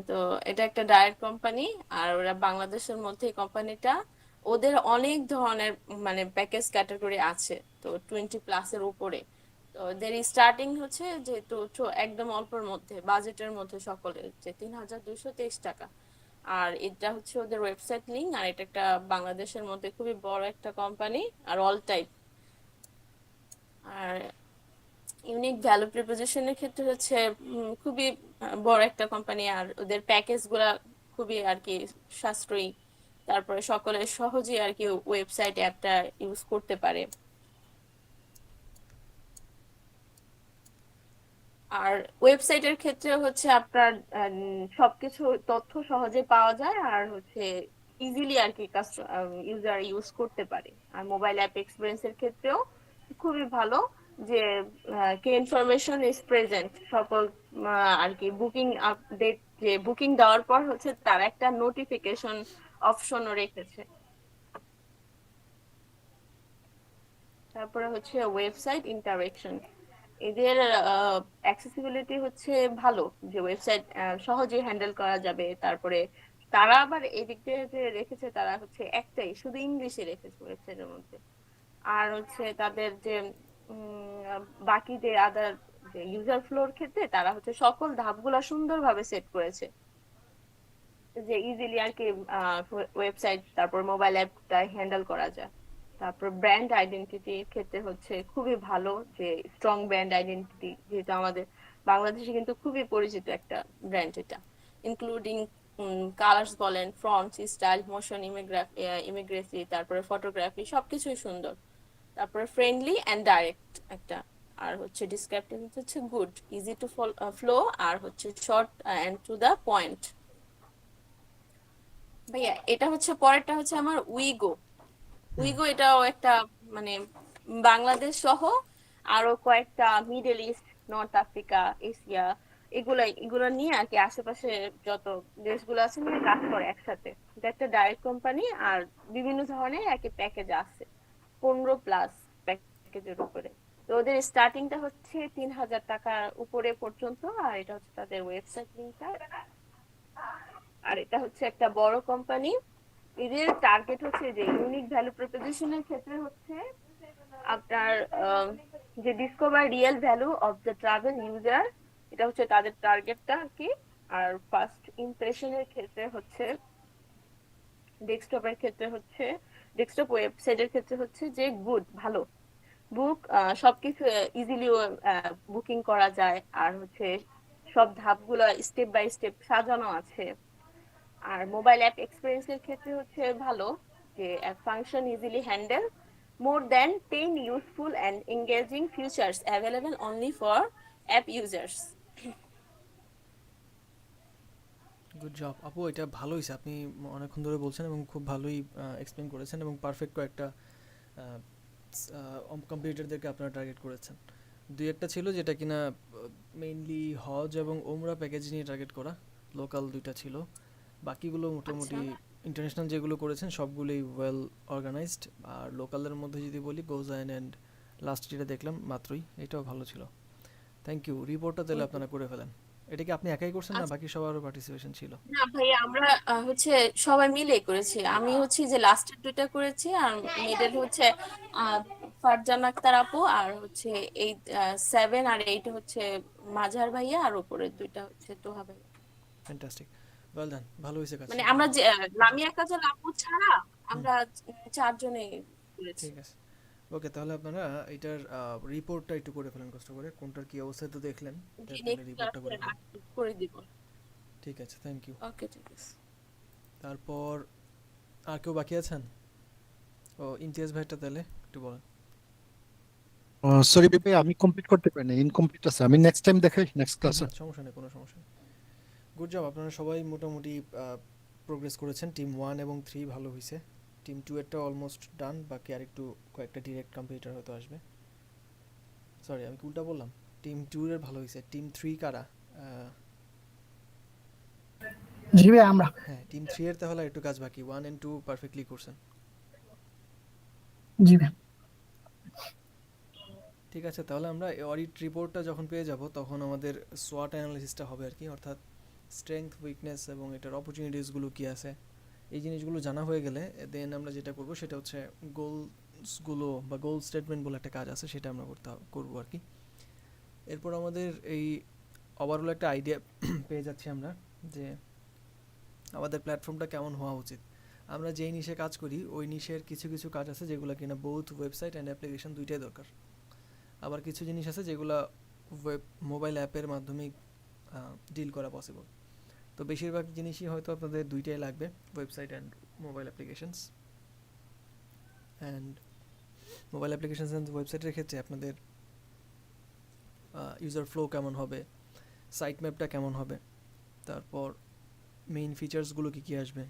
তো এটা একটা ডাইরেক্ট কোম্পানি, আর ওরা বাংলাদেশের মধ্যে এই কোম্পানিটা, ওদের অনেক ধরনের মানে প্যাকেজ ক্যাটাগরি আছে, তো 20+ এর উপরে। তো ওদের স্টার্টিং হচ্ছে যেহেতু একদম অল্পের মধ্যে, বাজেটের মধ্যে সকলের, যে 3223 টাকা। আর এটা হচ্ছে ওদের ওয়েবসাইট লিংক, আর এটা একটা বাংলাদেশের মধ্যে খুবই বড় একটা কোম্পানি, আর অল টাইপ। আর ইউনিক ভ্যালু প্রপোজিশনের ক্ষেত্রে হচ্ছে খুবই বড় একটা কোম্পানি, আর ওদের প্যাকেজ গুলা খুবই আর কি সাশ্রয়ী, তারপরে সকলে সহজেই আর কি ওয়েবসাইট অ্যাপটা ইউজ করতে পারে। আর ওয়েবসাইটের ক্ষেত্রে হচ্ছে আপনার সবকিছু তথ্য সহজে পাওয়া যায়, আর হচ্ছে ইজিলি আর কি ইউজার ইউজ করতে পারে। আর মোবাইল অ্যাপ এক্সপিরিয়েন্সের ক্ষেত্রেও খুবই ভালো, যে কি ইনফরমেশন ইজ প্রেজেন্ট সকল আর কি বুকিং আপডেট, যে বুকিং দেওয়ার পর হচ্ছে তার একটা নোটিফিকেশন অপশনও রেখেছে। তারপরে হচ্ছে ওয়েবসাইট ইন্টারেকশন, এদের অ্যাক্সেসিবিলিটি হচ্ছে ভালো, যে ওয়েবসাইট সহজে হ্যান্ডেল করা যাবে। তারপরে তারা আবার এই দিক দিয়ে যে রেখেছে, তারা হচ্ছে একটাই শুধু ইংলিশে রেখেছে ওয়েবসাইটের মধ্যে। আর হচ্ছে তাদের যে বাকি যে আদার যে ইউজার ফ্লোর ক্ষেত্রে তারা হচ্ছে সকল ধাপগুলা সুন্দরভাবে সেট করেছে, যে ইজিলি আর কি ওয়েবসাইট তারপর মোবাইল অ্যাপটা হ্যান্ডেল করা যায়। তারপর ব্র্যান্ড আইডেন্টিটির ক্ষেত্রে হচ্ছে খুবই ভালো, যে স্ট্রং ব্র্যান্ড আইডেন্টিটি, যেহেতু আমাদের বাংলাদেশে কিন্তু খুবই পরিচিত একটা ব্র্যান্ড এটা, ইনক্লুডিং কালার্স বলেন, ফন্টস, স্টাইল, মোশন, ইমিগ্রেসি, তারপরে ফটোগ্রাফি সবকিছুই সুন্দর। তারপরে ফ্রেন্ডলি অ্যান্ড ডাইরেক্ট একটা, আর হচ্ছে ডিসক্রিপটিভ হচ্ছে গুড, ইজি টু ফ্লো, আর হচ্ছে short and to the point. ভাইয়া এটা হচ্ছে পরেরটা হচ্ছে আমার উইগো। উইগো এটাও একটা মানে বাংলাদেশ সহ আরো কয়েকটা middle east, north Africa, Asia, এগুলা নিয়ে আর কি আশেপাশে যত দেশগুলো আছে নিয়ে কাজ করে একসাথে। এটা একটা ডাইরেক্ট কোম্পানি, আর বিভিন্ন ধরনের একই প্যাকেজ আছে, 15+ প্যাকেজের উপরে। তো ওদের স্টার্টিংটা হচ্ছে 3000 টাকার উপরে পর্যন্ত, আর এটা হচ্ছে তাদের ওয়েবসাইট লিঙ্কটা। আর এটা হচ্ছে একটা বড় কোম্পানি, এদের টার্গেট হচ্ছে যে ইউনিক ভ্যালু প্রপোজিশনের ক্ষেত্রে হচ্ছে আপনার যে discover real value of the travel user, এটা হচ্ছে তাদের টার্গেটটা আর কি। আর ফার্স্ট ইমপ্রেশনের ক্ষেত্রে হচ্ছে ডেস্কটপ ওয়েবসাইটের ক্ষেত্রে হচ্ছে যে গুড, ভালো বুক, সবকিছু ইজিলি বুকিং করা যায়, আর হচ্ছে সব ধাপগুলো স্টেপ বাই স্টেপ সাজানো আছে। আর মোবাইল অ্যাপ এক্সপিরিয়েন্সের ক্ষেত্রে হচ্ছে ভালো, যে function easily handle, more than 10 useful and engaging features available only for app users. Good job আপু, এটা ভালো হয়েছে, আপনি অনেকক্ষণ ধরে বলছেন এবং খুব ভালোই এক্সপ্লেন করেছেন এবং পারফেক্ট কয়েকটা কম্পিউটারদেরকে আপনারা টার্গেট করেছেন। দুই একটা ছিল যেটা কিনা মেইনলি হজ এবং ওমরা প্যাকেজ নিয়ে টার্গেট করা, লোকাল দুইটা ছিল, বাকিগুলো মোটামুটি ইন্টারন্যাশনাল যেগুলো করেছেন সবগুলোই ওয়েল অর্গানাইজড। আর লোকালের মধ্যে যদি বলি গোজাইন অ্যান্ড লাস্ট যেটা দেখলাম মাত্রই, এটাও ভালো ছিল। Thank you. রিপোর্টটা তাহলে আপনারা করে ফেলেন। এটা কি আপনি একাই করছেন না বাকি সবারও পার্টিসিপেশন ছিল? না ভাই, আমরা হচ্ছে সবাই মিলে করেছি। আমি হচ্ছে যে লাস্টের দুইটা করেছি, আর মিডল হচ্ছে ফারজান আক্তার আপু, আর হচ্ছে এই 7 আর 8 হচ্ছে মাঝার ভাইয়া, আর উপরের দুইটা হচ্ছে তোহা ভাই। ফ্যান্টাস্টিক, ওয়েল ডান, ভালো হয়েছে কাজ। মানে আমরা যে লামিয়া কাজল আপু ছাড়া আমরা 4 জনে করেছি। ঠিক আছে, ওকে, তাহলে আপনারা এটার রিপোর্টটা একটু করে ফেলেন কষ্ট করে, কোনটার কি অবস্থা তো দেখলেন, রিপোর্টটা করে ফেলেন। করে দিব। ঠিক আছে, থ্যাংক ইউ। ওকে, ঠিক আছে। তারপর আর কেউ বাকি আছেন? ও ইমতিয়াজ ভাইটা তাহলে একটু বলেন। সরি ভাই, আমি কমপ্লিট করতে পারিনি, ইনকমপ্লিট আছে। আমি নেক্সট টাইম দেখাই, নেক্সট ক্লাসে। সমস্যা নেই, কোনো সমস্যা নেই। গুড জব, আপনারা সবাই মোটামুটি প্রোগ্রেস করেছেন। টিম 1 এবং 3 ভালো হয়েছে, টিম 2 এরটা অলমোস্ট ডান, বাকি আর একটু কয়েকটা ডিরেক্ট কম্পিউটার হয়তো আসবে। সরি, আমি উল্টা বললাম, টিম 2 এর ভালো হয়েছে। টিম 3 কারা? জি ভাই আমরা। হ্যাঁ, টিম 3 এর তাহলে একটু কাজ বাকি, 1 and 2 পারফেক্টলি করছেন। জি ভাই। ঠিক আছে, তাহলে আমরা অডিট রিপোর্টটা যখন পেয়ে যাব তখন আমাদের সোয়াট অ্যানালিসিসটা হবে আর কি, অর্থাৎ স্ট্রেংথ, উইকনেস এবং এটার অপরচুনিটিসগুলো কী আছে, এই জিনিসগুলো জানা হয়ে গেলে দেন আমরা যেটা করব সেটা হচ্ছে গোলসগুলো বা গোল স্টেটমেন্ট বলে একটা কাজ আছে, সেটা আমরা করবো আর কি। এরপর আমাদের এই ওভারঅল একটা আইডিয়া পেয়ে যাচ্ছি আমরা যে আমাদের প্ল্যাটফর্মটা কেমন হওয়া উচিত। আমরা যেই নিশে কাজ করি ওই নিশের কিছু কিছু কাজ আছে যেগুলো কিনা বোথ ওয়েবসাইট অ্যান্ড অ্যাপ্লিকেশন দুইটাই দরকার। আবার কিছু জিনিস আছে যেগুলো মোবাইল অ্যাপের মাধ্যমে ডিল করা পসিবল। তো বেশিরভাগ জিনিসই হয়তো আপনাদের দুইটাই লাগবে, website and mobile applications. And mobile applications and ওয়েবসাইটের ক্ষেত্রে আপনাদের ইউজার ফ্লো কেমন হবে, সাইট ম্যাপটা কেমন হবে, তারপর মেইন ফিচার্সগুলো কী কী আসবে,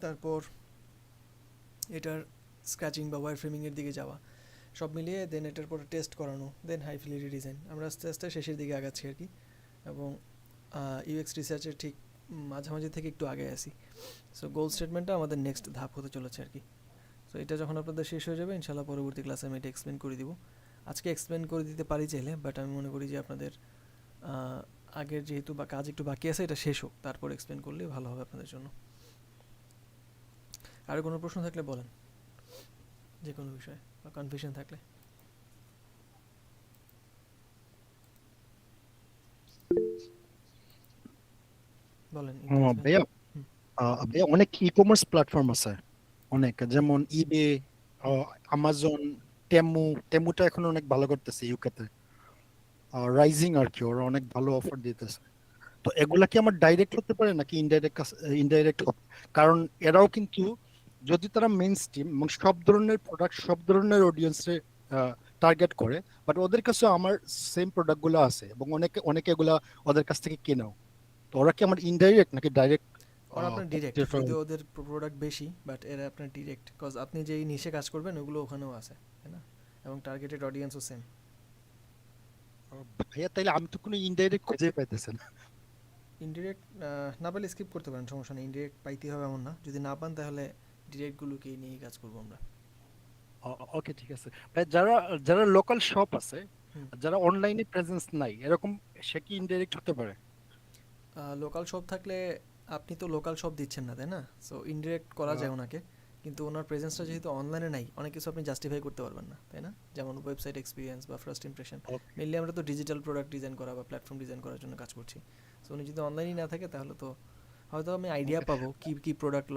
তারপর এটার স্ক্র্যাচিং বা ওয়্যার ফ্রেমিংয়ের দিকে যাওয়া, সব মিলিয়ে দেন এটার পরে টেস্ট করানো, দেন হাই ফিডেলিটি ডিজাইন। আমরা আস্তে আস্তে শেষের দিকে আগাচ্ছি আর কি, এবং ইউএক্স রিসার্চের ঠিক মাঝামাঝি থেকে একটু আগে আসি। সো গোল স্টেটমেন্টটা আমাদের নেক্সট ধাপ হতে চলেছে আর কি। সো এটা যখন আপনাদের শেষ হয়ে যাবে ইনশাল্লাহ পরবর্তী ক্লাসে আমি এটা এক্সপ্লেন করে দিব। আজকে এক্সপ্লেন করে দিতে পারি চাইলে, বাট আমি মনে করি যে আপনাদের আগের যেহেতু বা কাজ একটু বাকি আছে, এটা শেষ হোক তারপর এক্সপ্লেন করলে ভালো হবে আপনাদের জন্য। আর কোনো প্রশ্ন থাকলে বলেন, যে কোনো বিষয়ে বা কনফিউশন থাকলে। বলেন ইমতিয়াজ ভাই। ভাইয়া হুম। ভাইয়া অনেক ই কমার্স প্ল্যাটফর্ম আছে, অনেক, যেমন ইবে, আমাজন, টেমুটা এখন অনেক ভালো করতেছে ইউকেতে, রাইজিং আর কি, ওরা অনেক ভালো অফার দিতেছে। তো এগুলা কি আমার ডাইরেক্ট হতে পারে নাকি ইনডাইরেক্ট? কারণ এরাও কিন্তু, যদি তারা মেইন স্ট্রিম এবং সব ধরনের প্রোডাক্ট সব ধরনের অডিয়েন্সে টার্গেট করে, বাট ওদের কাছে আমার সেম প্রোডাক্ট গুলো আছে এবং অনেকে এগুলা ওদের কাছ থেকে কেনাও। তো ওরা কি আমার ইনডাইরেক্ট নাকি ডাইরেক্ট? ওরা আপনার ডিরেক্ট, যদি ওদের প্রোডাক্ট বেশি, বাট এরা আপনার ডিরেক্ট, কজ আপনি যেই নিশে কাজ করবেন ওগুলো ওখানেও আছে, তাই না? এবং টার্গেটেড অডিয়েন্সও সেম। ভাইয়া তাইলে আমি তো কোনো ইনডাইরেক্ট খুঁজে পাইতেছি না। ইনডিরেক্ট না পেলে স্কিপ করতে পারেন, সমস্যা নেই। ইনডিরেক্ট পাইতে হবে এমন না, যদি না পান তাহলে ডিরেক্টগুলোকেই নিয়েই কাজ করবো আমরা। ওকে, ঠিক আছে ভাই। যারা যারা লোকাল শপ আছে, হুম। যারা অনলাইনে প্রেজেন্স নাই, এরকম সে কি ইনডাইরেক্ট হতে পারে? লোকাল শপ থাকলে আপনি তো লোকাল শপ দিচ্ছেন না, তাই না? সো ইনডিরেক্ট করা যায় ওনাকে, কিন্তু ওনার প্রেজেন্সটা যেহেতু অনলাইনে নাই, অনেক কিছু আপনি জাস্টিফাই করতে পারবেন না, তাই না? যেমন ওয়েবসাইট এক্সপিরিয়েন্স বা ফার্স্ট ইমপ্রেশন। মেনলি আমরা তো ডিজিটাল প্রোডাক্ট ডিজাইন করা বা প্ল্যাটফর্ম ডিজাইন করার জন্য কাজ করছি। সো উনি যদি অনলাইনই না থাকে তাহলে তো হয়তো আমি আইডিয়া পাবো কি কি প্রোডাক্ট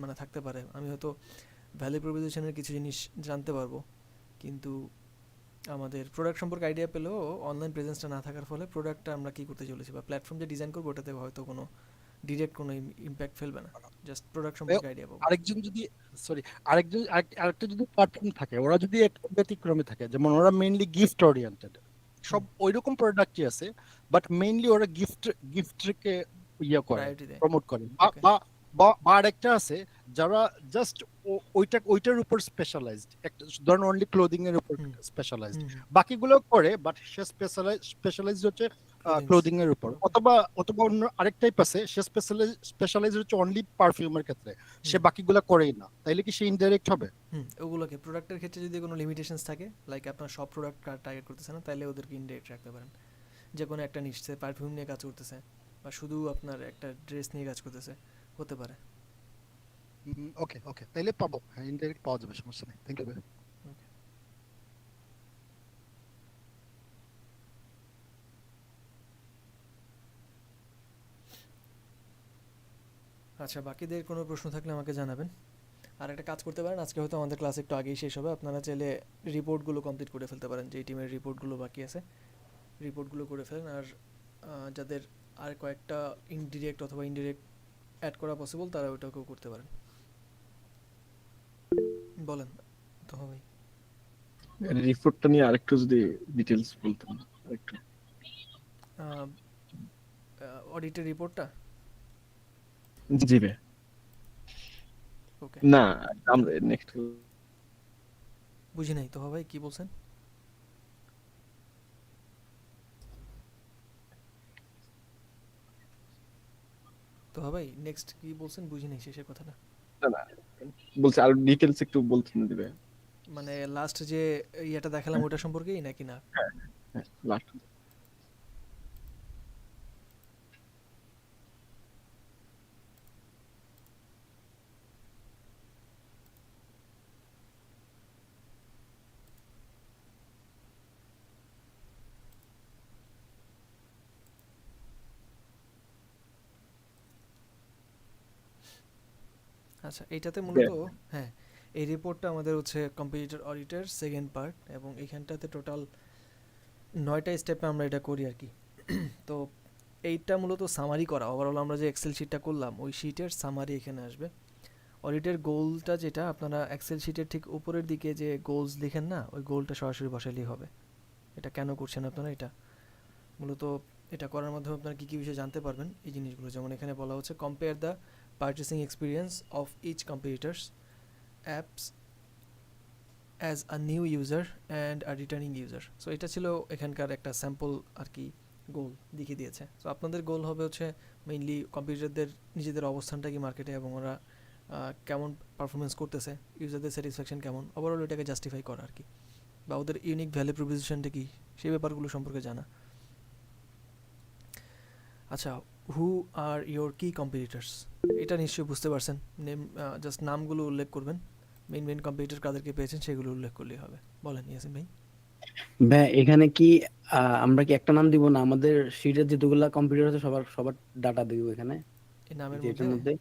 মানে থাকতে পারে, আমি হয়তো ভ্যালু প্রপোজিশনের কিছু জিনিস জানতে পারবো, কিন্তু আমাদের প্রোডাক্ট সম্পর্কে আইডিয়া পেলেও অনলাইন প্রেজেন্সটা না থাকার ফলে প্রোডাক্টটা আমরা কী করতে চলেছি বা প্ল্যাটফর্ম যে ডিজাইন করবো ওটাতে হয়তো কোনো ডিরেক্ট কোনো ইম্প্যাক্ট ফেলবে না, জাস্ট প্রোডাক্ট সম্পর্কে আইডিয়া পাবো। আরেকজন যদি, সরি, আরেকটা যদি প্ল্যাটফর্ম থাকে, ওরা যদি একটু ব্যতিক্রমী থাকে, যেমন ওরা মেইনলি গিফট ওরিয়েন্টেড, সব ওইরকম প্রোডাক্টই আছে, বাট মেইনলি ওরা গিফটকে ইয়ে করে, প্রায়োরিটি দেয়। প্রমোট করে, Okay. বা আরেকটা আছে যারা জাস্ট ওইটার উপর স্পেশালাইজড, একটা ধরেন অনলি ক্লোদিং এর উপর হুম। স্পেশালাইজড, হুম, হুম। বাকিগুলো করে, বাট সে স্পেশালাইজড হচ্ছে Clothings. ক্লোদিং এর উপর, অথবা অন্য আরেক টাইপ আছে, সে স্পেশালাইজ হচ্ছে অনলি পারফিউমের ক্ষেত্রে, সে বাকিগুলো করেই না, তাইলে কি সে ইনডাইরেক্ট হবে? ওগুলোকে প্রোডাক্টের ক্ষেত্রে যদি কোনো লিমিটেশনস থাকে, লাইক আপনার সব প্রোডাক্ট টার্গেট করতেছে না, তাহলে ওদেরকে ইনডাইরেক্ট রাখতে পারেন। যে কোনো একটা নিশ্চয় পারফিউম নিয়ে কাজ করতেছে বা শুধু আপনার একটা ড্রেস নিয়ে কাজ করতেছে, হতে পারে। ওকে, তাইলে পাবো, হ্যাঁ, ইনডাইরেক্ট পাওয়া যাবে, সমস্যা নেই। থ্যাংক ইউ ভাই। আচ্ছা, বাকিদের কোনো প্রশ্ন থাকলে আমাকে জানাবেন। আর একটা কাজ করতে পারেন, আজকে হয়তো আমাদের ক্লাস একটু আগেই শেষ হবে, আপনারা চাইলে রিপোর্টগুলো কমপ্লিট করে ফেলতে পারেন, যেই টিমের রিপোর্টগুলো বাকি আছে রিপোর্টগুলো করে ফেলেন। আর যাদের আর কয়েকটা ইনডিরেক্ট অথবা ইনডিরেক্ট অ্যাড করা পসিবল তারা ওটাকেও করতে পারেন। বলেন তো ভাই। রিপোর্টটা নিয়ে আরেকটু যদি ডিটেইলস বলতেন আরেকটু। অডিটের রিপোর্টটা? জি ভাই। ওকে, না, আমরা নেক্সট বুঝি নাই তো ভাই, কি বলছেন? তো ভাই নেক্সট কি বলছেন, বুঝি নাই শেষের কথাটা। না বলছি আর ডিটেইলস একটু বলতেন দিবে। মানে লাস্ট যে ইয়েটা দেখালাম ওটা সম্পর্কেই নাকি না? হ্যাঁ, লাস্ট। আচ্ছা, এইটাতে মূলত হ্যাঁ, এই রিপোর্টটা আমাদের হচ্ছে কম্পিটিটর অডিটের সেকেন্ড পার্ট, এবং এইখানটাতে টোটাল 9টা স্টেপে আমরা এটা করি আর কি। তো এইটা মূলত সামারি করা, ওভারঅল আমরা যে এক্সেল শিটটা করলাম ওই শিটের সামারি এখানে আসবে। অডিটের গোলটা যেটা আপনারা এক্সেল শিটের ঠিক উপরের দিকে যে গোলস লিখেন না, ওই গোলটা সরাসরি বসালেই হবে। এটা কেন করছেন আপনারা, এটা মূলত এটা করার মাধ্যমে আপনারা কী কী বিষয় জানতে পারবেন এই জিনিসগুলো, যেমন এখানে বলা হচ্ছে compare the purchasing experience of each competitors apps as a new user and a returning user. So এটা ছিল এখানকার একটা স্যাম্পল আর কি গোল দেখিয়ে দিয়েছে। সো আপনাদের গোল হবে হচ্ছে মেইনলি কম্পিউটারদের নিজেদের অবস্থানটা কি মার্কেটে এবং ওরা কেমন পারফরমেন্স করতেছে, ইউজারদের স্যাটিসফ্যাকশন কেমন, ওভারঅল এটাকে জাস্টিফাই করা আর কি, বা ওদের ইউনিক ভ্যালু প্রপোজিশনটা কি সেই ব্যাপারগুলো সম্পর্কে জানা। আচ্ছা, হু আর ইয়োর কি কম্পিটিটার্স, এটা নিশ্চয়ই বুঝতে পারছেন। নেম জাস্ট নামগুলো উল্লেখ করবেন, মেইন কম্পিটিটর কাদেরকে পেয়েছেন সেগুলো উল্লেখ করলেই হবে। বলেন ইয়াসিন ভাই। ভাই এখানে কি আমরা কি একটা নাম দিব না, আমাদের শিটের যেগুলা কম্পিউটার আছে সবার সবার ডাটা দিব এখানে এই নামের যে এটার মধ্যে মধ্যে?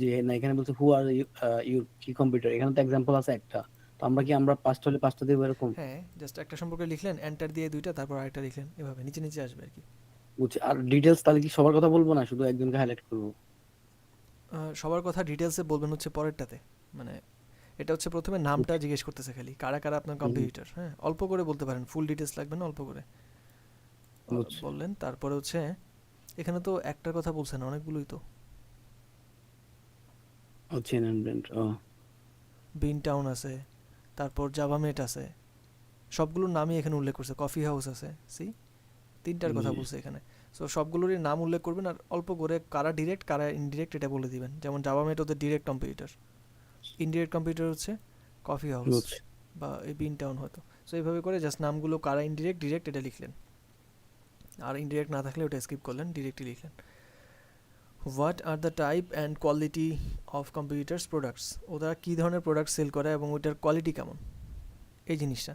যে না, এখানে বলছে হু আর ইউর কি কম্পিউটার, এখানে তো एग्जांपल আছে একটা, তো আমরা কি আমরা পাঁচটা হলে পাঁচটা দিব এরকম? হ্যাঁ, জাস্ট একটা সম্পর্কে লিখলেন, এন্টার দিয়ে দুইটা, তারপর আরেকটা লিখলেন, এভাবে নিচে নিচে আসবে আর কি। বুঝছি। আর ডিটেইলস তাহলে কি সবার কথা বলবো না, শুধু একজনকে হাইলাইট করব? সবার কথা ডিটেলসে বলবেন হচ্ছে পরেরটাতে, মানে এটা হচ্ছে প্রথমে নামটা জিজ্ঞেস করতেছে খালি, কারা কারা আপনার কম্পিটিটর। হ্যাঁ, অল্প করে বলতে পারেন, ফুল ডিটেলস লাগবে না, অল্প করে বুঝছি। বললেন। তারপরে হচ্ছে এখানে তো একটার কথা বলছেন, অনেকগুলোই তো। ও চেন এন্ড ব্র্যান্ড, ও বিন টাউন আছে, তারপর জাভামেট আছে, সবগুলোর নামই এখানে উল্লেখ করছে, কফি হাউস আছে, সি তিনটার কথা বলছে এখানে। সো সবগুলোরই নাম উল্লেখ করবেন আর অল্প করে কারা ডিরেক্ট কারা ইনডিরেক্ট এটা বলে দিবেন। যেমন জাভামেট ওদের ডিরেক্ট কম্পিউটার, ইনডিরেক্ট কম্পিউটার হচ্ছে কফি হাউস বুঝছি। বা এই বিন টাউন হয়তো। সো এইভাবে করে জাস্ট নামগুলো কারা ইনডিরেক্ট ডিরেক্ট এটা লিখলেন, আর ইনডিরেক্ট না থাকলে ওটা স্কিপ করলেন, ডিরেক্টলি লিখলেন। What are the type and quality of computers products, ওরা কী ধরনের প্রোডাক্ট সেল করে এবং ওইটার কোয়ালিটি কেমন, এই জিনিসটা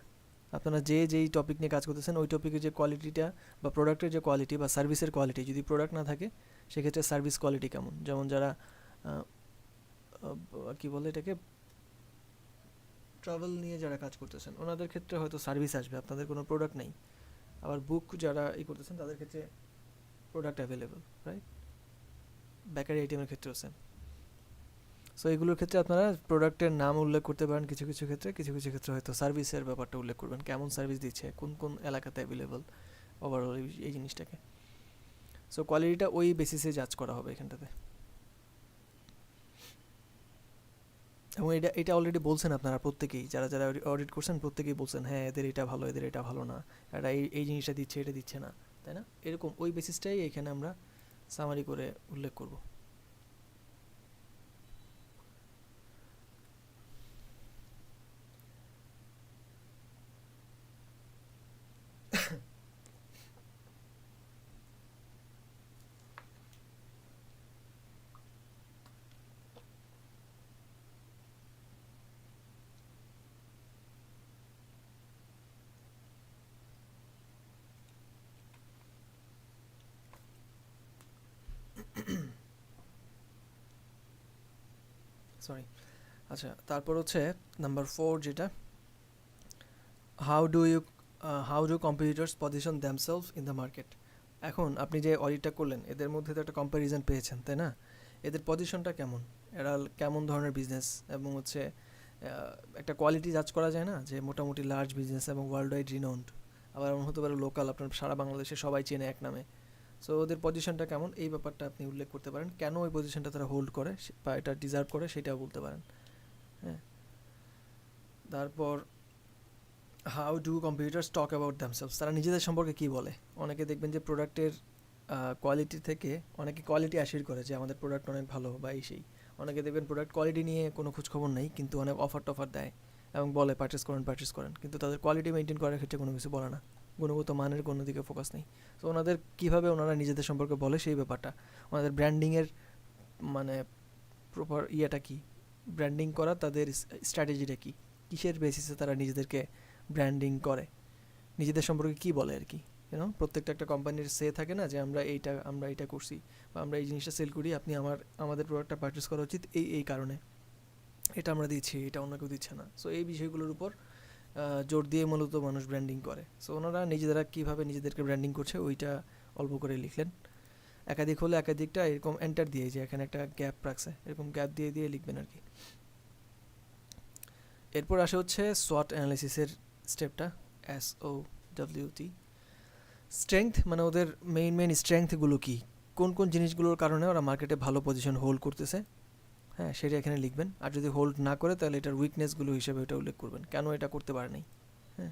আপনারা যেই টপিক নিয়ে কাজ করতেছেন ওই টপিকের যে কোয়ালিটিটা বা প্রোডাক্টের যে কোয়ালিটি বা সার্ভিসের কোয়ালিটি, যদি প্রোডাক্ট না থাকে সেক্ষেত্রে সার্ভিস কোয়ালিটি কেমন। যেমন যারা কি বলে এটাকে, ট্রাভেল নিয়ে যারা কাজ করতেছেন ওনাদের ক্ষেত্রে হয়তো সার্ভিস আসবে, আপনাদের কোনো প্রোডাক্ট নেই। আবার বুক যারা করতেছেন তাদের ক্ষেত্রে প্রোডাক্ট অ্যাভেলেবল, রাইট? বেকারি আইটেমের ক্ষেত্রেও সেম। সো এগুলোর ক্ষেত্রে আপনারা প্রোডাক্টের নাম উল্লেখ করতে পারেন কিছু কিছু ক্ষেত্রে হয়তো সার্ভিসের ব্যাপারটা উল্লেখ করবেন, কেমন সার্ভিস দিচ্ছে, কোন কোন এলাকাতে অ্যাভেলেবল, ওভারঅল এই জিনিসটাকে। সো কোয়ালিটিটা ওই বেসিসে জাজ করা হবে এখানটাতে। এবং এটা অলরেডি বলছেন আপনারা প্রত্যেকেই, যারা যারা অডিট করছেন প্রত্যেকেই বলছেন হ্যাঁ এদের এটা ভালো, এদের এটা ভালো না, এটা এই জিনিসটা দিচ্ছে, এটা দিচ্ছে না, তাই না? এরকম ওই বেসিসটাই এখানে আমরা সামারি করে উল্লেখ করব। সরি। আচ্ছা, তারপর হচ্ছে নাম্বার 4 যেটা, how do competitors position themselves in the market. এখন আপনি যে অডিটটা করলেন এদের মধ্যে তো একটা কম্প্যারিজন পেয়েছেন, তাই না? এদের পজিশনটা কেমন, এরা কেমন ধরনের বিজনেস, এবং হচ্ছে একটা কোয়ালিটি জাজ করা যায় না যে মোটামুটি লার্জ বিজনেস এবং ওয়ার্ল্ড ওয়াইড রিনাউন্ড, আবার এমন হতে পারে লোকাল, আপনার সারা বাংলাদেশে সবাই চেনে এক নামে। সো ওদের পজিশনটা কেমন এই ব্যাপারটা আপনি উল্লেখ করতে পারেন, কেন ওই পজিশনটা তারা হোল্ড করে বা এটা ডিজার্ভ করে সেটাও বলতে পারেন। হ্যাঁ, তারপর how do computers talk about themselves, তারা নিজেদের সম্পর্কে কী বলে। অনেকে দেখবেন যে প্রোডাক্টের কোয়ালিটি থেকে অনেকে কোয়ালিটি অ্যাসিওর করে যে আমাদের প্রোডাক্ট অনেক ভালো বা এই সেই। অনেকে দেখবেন প্রোডাক্ট কোয়ালিটি নিয়ে কোনো খোঁজখবর নেই কিন্তু অনেক অফার টফার দেয় এবং বলে পারচেস করেন, কিন্তু তাদের কোয়ালিটি মেনটেন করার ক্ষেত্রে কোনো কিছু বলে না, গুণগত মানের কোনো দিকে ফোকাস নেই। তো ওনাদের কীভাবে ওনারা নিজেদের সম্পর্কে বলে সেই ব্যাপারটা, ওনাদের ব্র্যান্ডিংয়ের মানে প্রপার ইয়েটা কী, ব্র্যান্ডিং করা তাদের স্ট্র্যাটেজিটা কী, কিসের বেসিসে তারা নিজেদেরকে ব্র্যান্ডিং করে, নিজেদের সম্পর্কে কী বলে আর কি। প্রত্যেকটা একটা কোম্পানির সে থাকে না যে আমরা এইটা করছি বা আমরা এই জিনিসটা সেল করি, আপনি আমাদের প্রোডাক্টটা পারচেস করা উচিত এই কারণে, এটা আমরা দিচ্ছি, এটা অন্য কেউ দিচ্ছে না। সো এই বিষয়গুলোর উপর জোর দিয়ে মূলত মানুষ ব্র্যান্ডিং করে। সো ওনারা নিজেরা কীভাবে নিজেদেরকে ব্র্যান্ডিং করছে ওইটা অল্প করে লিখলেন। একাধিক হলে একাধিকটা এরকম এন্টার দিয়ে, যে এখানে একটা গ্যাপ রাখছে এরকম গ্যাপ দিয়ে লিখবেন আর কি। এরপর আসে হচ্ছে SWOT অ্যানালিসিসের স্টেপটা, SWOT। স্ট্রেংথ মানে ওদের মেইন স্ট্রেংথগুলো কী, কোন কোন জিনিসগুলোর কারণে ওরা মার্কেটে ভালো পজিশন হোল্ড করতেছে। হ্যাঁ সেটা এখানে লিখবেন, আর যদি হোল্ড না করে তাহলে এটার উইকনেসগুলো হিসেবে ওটা উল্লেখ করবেন, কেন এটা করতে পারে নাই। হ্যাঁ,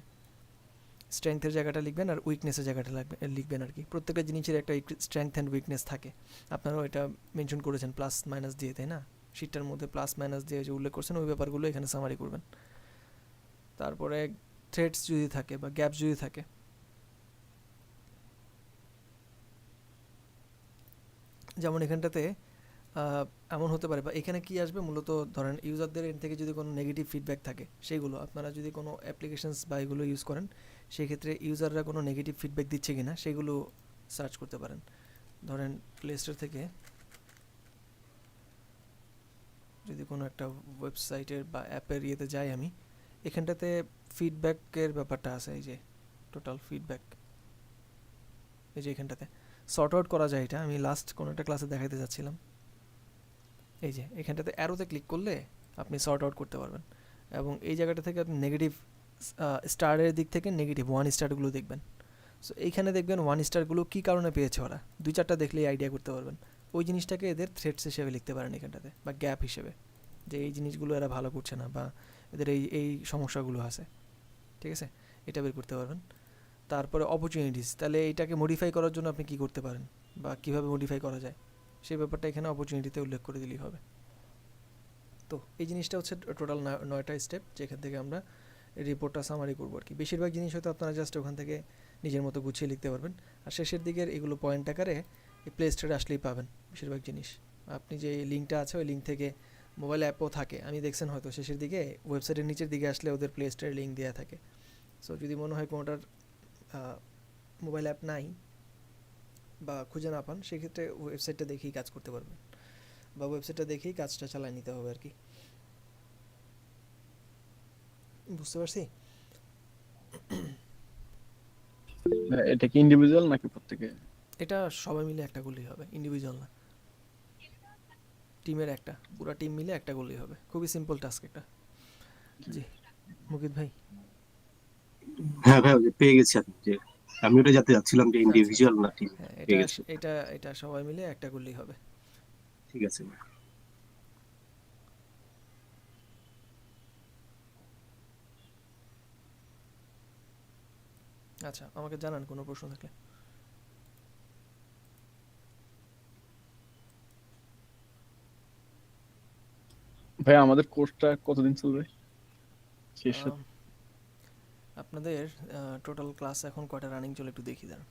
স্ট্রেংথের জায়গাটা লিখবেন আর উইকনেসের জায়গাটা লিখবেন আর কি। প্রত্যেকটা জিনিসের একটা স্ট্রেংথ অ্যান্ড উইকনেস থাকে, আপনারাও এটা মেনশন করেছেন প্লাস মাইনাস দিয়ে, তাই না? শিটটার মধ্যে প্লাস মাইনাস দিয়ে যে উল্লেখ করছেন ওই ব্যাপারগুলো এখানে সামারি করবেন। তারপরে থ্রেডস যদি থাকে বা গ্যাপস যদি থাকে, যেমন এখানটাতে এমন হতে পারে, বা এখানে কি আসবে মূলত, ধরেন ইউজারদের এন্ড থেকে যদি কোনো নেগেটিভ ফিডব্যাক থাকে, সেগুলো আপনারা যদি কোনো অ্যাপ্লিকেশনস বা এগুলো ইউজ করেন, সেই ক্ষেত্রে ইউজাররা কোনো নেগেটিভ ফিডব্যাক দিচ্ছে কিনা সেগুলো সার্চ করতে পারেন। ধরেন প্লে স্টোর থেকে যদি কোনো একটা ওয়েবসাইটের বা অ্যাপের ইয়েতে যাই আমি, এখানটাতে ফিডব্যাকের ব্যাপারটা আছে, এই যে টোটাল ফিডব্যাক, এই যে এখানটাতে সর্ট আউট করা যায়। এটা আমি লাস্ট কোনো একটা ক্লাসে দেখাতে যাচ্ছিলাম। এই যে এখানটাতে অ্যারোতে ক্লিক করলে আপনি সর্ট আউট করতে পারবেন, এবং এই জায়গাটা থেকে আপনি নেগেটিভ স্টারের দিক থেকে নেগেটিভ 1 স্টারগুলো দেখবেন। সো এইখানে দেখবেন 1 স্টারগুলো কী কারণে পেয়েছে ওরা, 2-4টা দেখলেই আইডিয়া করতে পারবেন। ওই জিনিসটাকে এদের থ্রেটস হিসেবে লিখতে পারেন এখানটাতে, বা গ্যাপ হিসেবে, যে এই জিনিসগুলো এরা ভালো করছে না বা এদের এই এই সমস্যাগুলো আছে, ঠিক আছে, এটা বের করতে পারবেন। তারপরে অপরচুনিটিস, তাহলে এইটাকে মডিফাই করার জন্য আপনি কী করতে পারেন বা কীভাবে মডিফাই করা যায় সেই ব্যাপারটা এখানে অপরচুনিটিতে উল্লেখ করে দিলেই হবে। তো এই জিনিসটা হচ্ছে টোটাল 9টা স্টেপ, যেখান থেকে আমরা রিপোর্টটা সামারি করবো আর কি। বেশিরভাগ জিনিস হয়তো আপনারা জাস্ট ওখান থেকে নিজের মতো গুছিয়ে লিখতে পারবেন, আর শেষের দিকের এগুলো পয়েন্ট আকারে এই প্লে স্টোরে আসলেই পাবেন বেশিরভাগ জিনিস। আপনি যে লিঙ্কটা আছে ওই লিঙ্ক থেকে, মোবাইল অ্যাপও থাকে, আমি দেখছেন হয়তো শেষের দিকে ওয়েবসাইটের নিচের দিকে আসলে ওদের প্লে স্টোরের লিঙ্ক দেওয়া থাকে। সো যদি মনে হয় কোনোটার মোবাইল অ্যাপ নাই বা খুঁজে না পান, সেক্ষেত্রে ওয়েবসাইটটা দেখেই কাজ করতে পারবেন, বা ওয়েবসাইটটা দেখেই কাজটা চালিয়ে নিতে হবে আর কি। বুঝতে পারছি? এটা কি ইন্ডিভিজুয়াল নাকি প্রত্যেকে? এটা সবাই মিলে একটা করলেই হবে, ইন্ডিভিজুয়াল না, টিমের একটা, পুরো টিম মিলে একটা করলেই হবে। খুবই সিম্পল টাস্ক একটা। জি মুকিত ভাই। হ্যাঁ ভাই, ওই যে পেয়ে গেছি আমি, যে আমি ওটা যাতে যাচ্ছিলাম যে আচ্ছা আচ্ছা, ইন্ডিভিজুয়াল না টিম। হ্যাঁ এটা পেয়ে গেছি, এটা এটা সবাই মিলে একটা করলেই হবে। ঠিক আছে ভাই। আচ্ছা, আমাকে জানান কোনো প্রশ্ন থাকলে। ভাই আমাদের কোর্সটা কতদিন চলবে শেষ হতে? আম, আপনাদের টোটাল ক্লাস এখন কয়টা রানিং চলে একটু দেখি দাঁড়ান।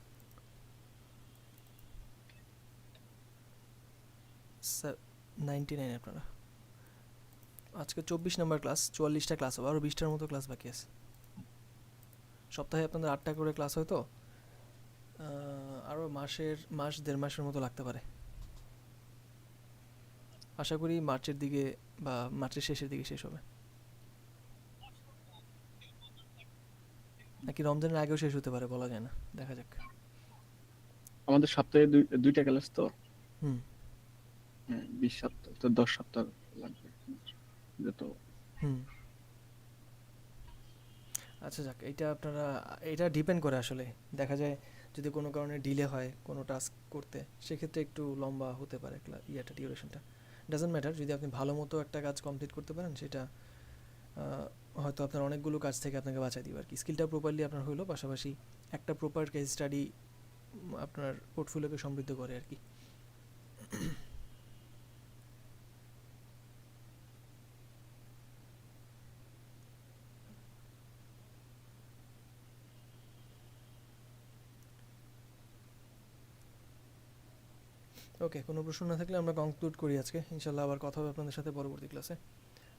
99 আপনারা আজকে 24 নম্বর ক্লাস, 44টা ক্লাস হবে, আরও 20টার মতো ক্লাস বাকি আছে। সপ্তাহে আপনাদের 8টা করে ক্লাস হয়, তো আরও মাস 1.5 মাসের মতো লাগতে পারে। আশা করি মার্চের দিকে বা মার্চের শেষের দিকে শেষ হবে, নাকি রমজানের আগেও শেষ হতে পারে বলা যায় না, দেখা যাক। আমাদের সপ্তাহে দুইটা ক্লাস তো, হুম 20 সপ্তাহ তো 10 সপ্তাহ লাগবে যত। হুম আচ্ছা যাক, এটা ডিপেন্ড করে আসলে, দেখা যায় যদি কোনো কারণে ডিলে হয় কোনো টাস্ক করতে, সেক্ষেত্রে একটু লম্বা হতে পারে ডিউরেশনটা। ডাজন্ট ম্যাটার, যদি আপনি ভালো মতো একটা কাজ কমপ্লিট করতে পারেন, সেটা হয়তো আপনার অনেকগুলো কাজ থেকে আপনাকে বাঁচাই দিবে আর কি। স্কিলটা প্রপারলি আপনার হলো, পাশাপাশি একটা প্রপার কেস স্টাডি আপনার পোর্টফোলিওকে সমৃদ্ধ করে আর কি। ওকে, কোনো প্রশ্ন না থাকলে আমরা কনক্লুড করি আজকে। ইনশাল্লাহ আবার কথা হবে আপনাদের সাথে পরবর্তী ক্লাসে।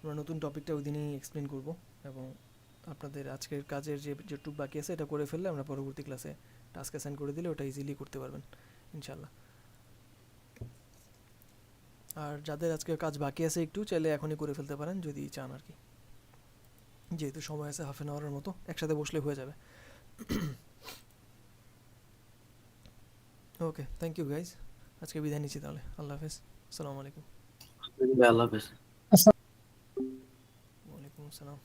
আমরা নতুন টপিকটা ওই দিনই এক্সপ্লেন করব, এবং আপনাদের আজকের কাজের যেটুকু বাকি আছে এটা করে ফেললে আমরা পরবর্তী ক্লাসে টাস্ক অ্যাসাইন করে দিলে ওটা ইজিলি করতে পারবেন ইনশাল্লাহ। আর যাদের আজকে কাজ বাকি আছে একটু চাইলে এখনই করে ফেলতে পারেন যদি চান আর কি, যেহেতু সময় আছে হাফ অ্যান আওয়ারের মতো, একসাথে বসলে হয়ে যাবে। ওকে, থ্যাংক ইউ গাইজ, আজকে বিদায় নিচ্ছি তাহলে। আল্লাহ হাফেজ, আসসালামু আলাইকুম। আল্লাহ হাফেজ। ওয়ালাইকুম আসসালাম।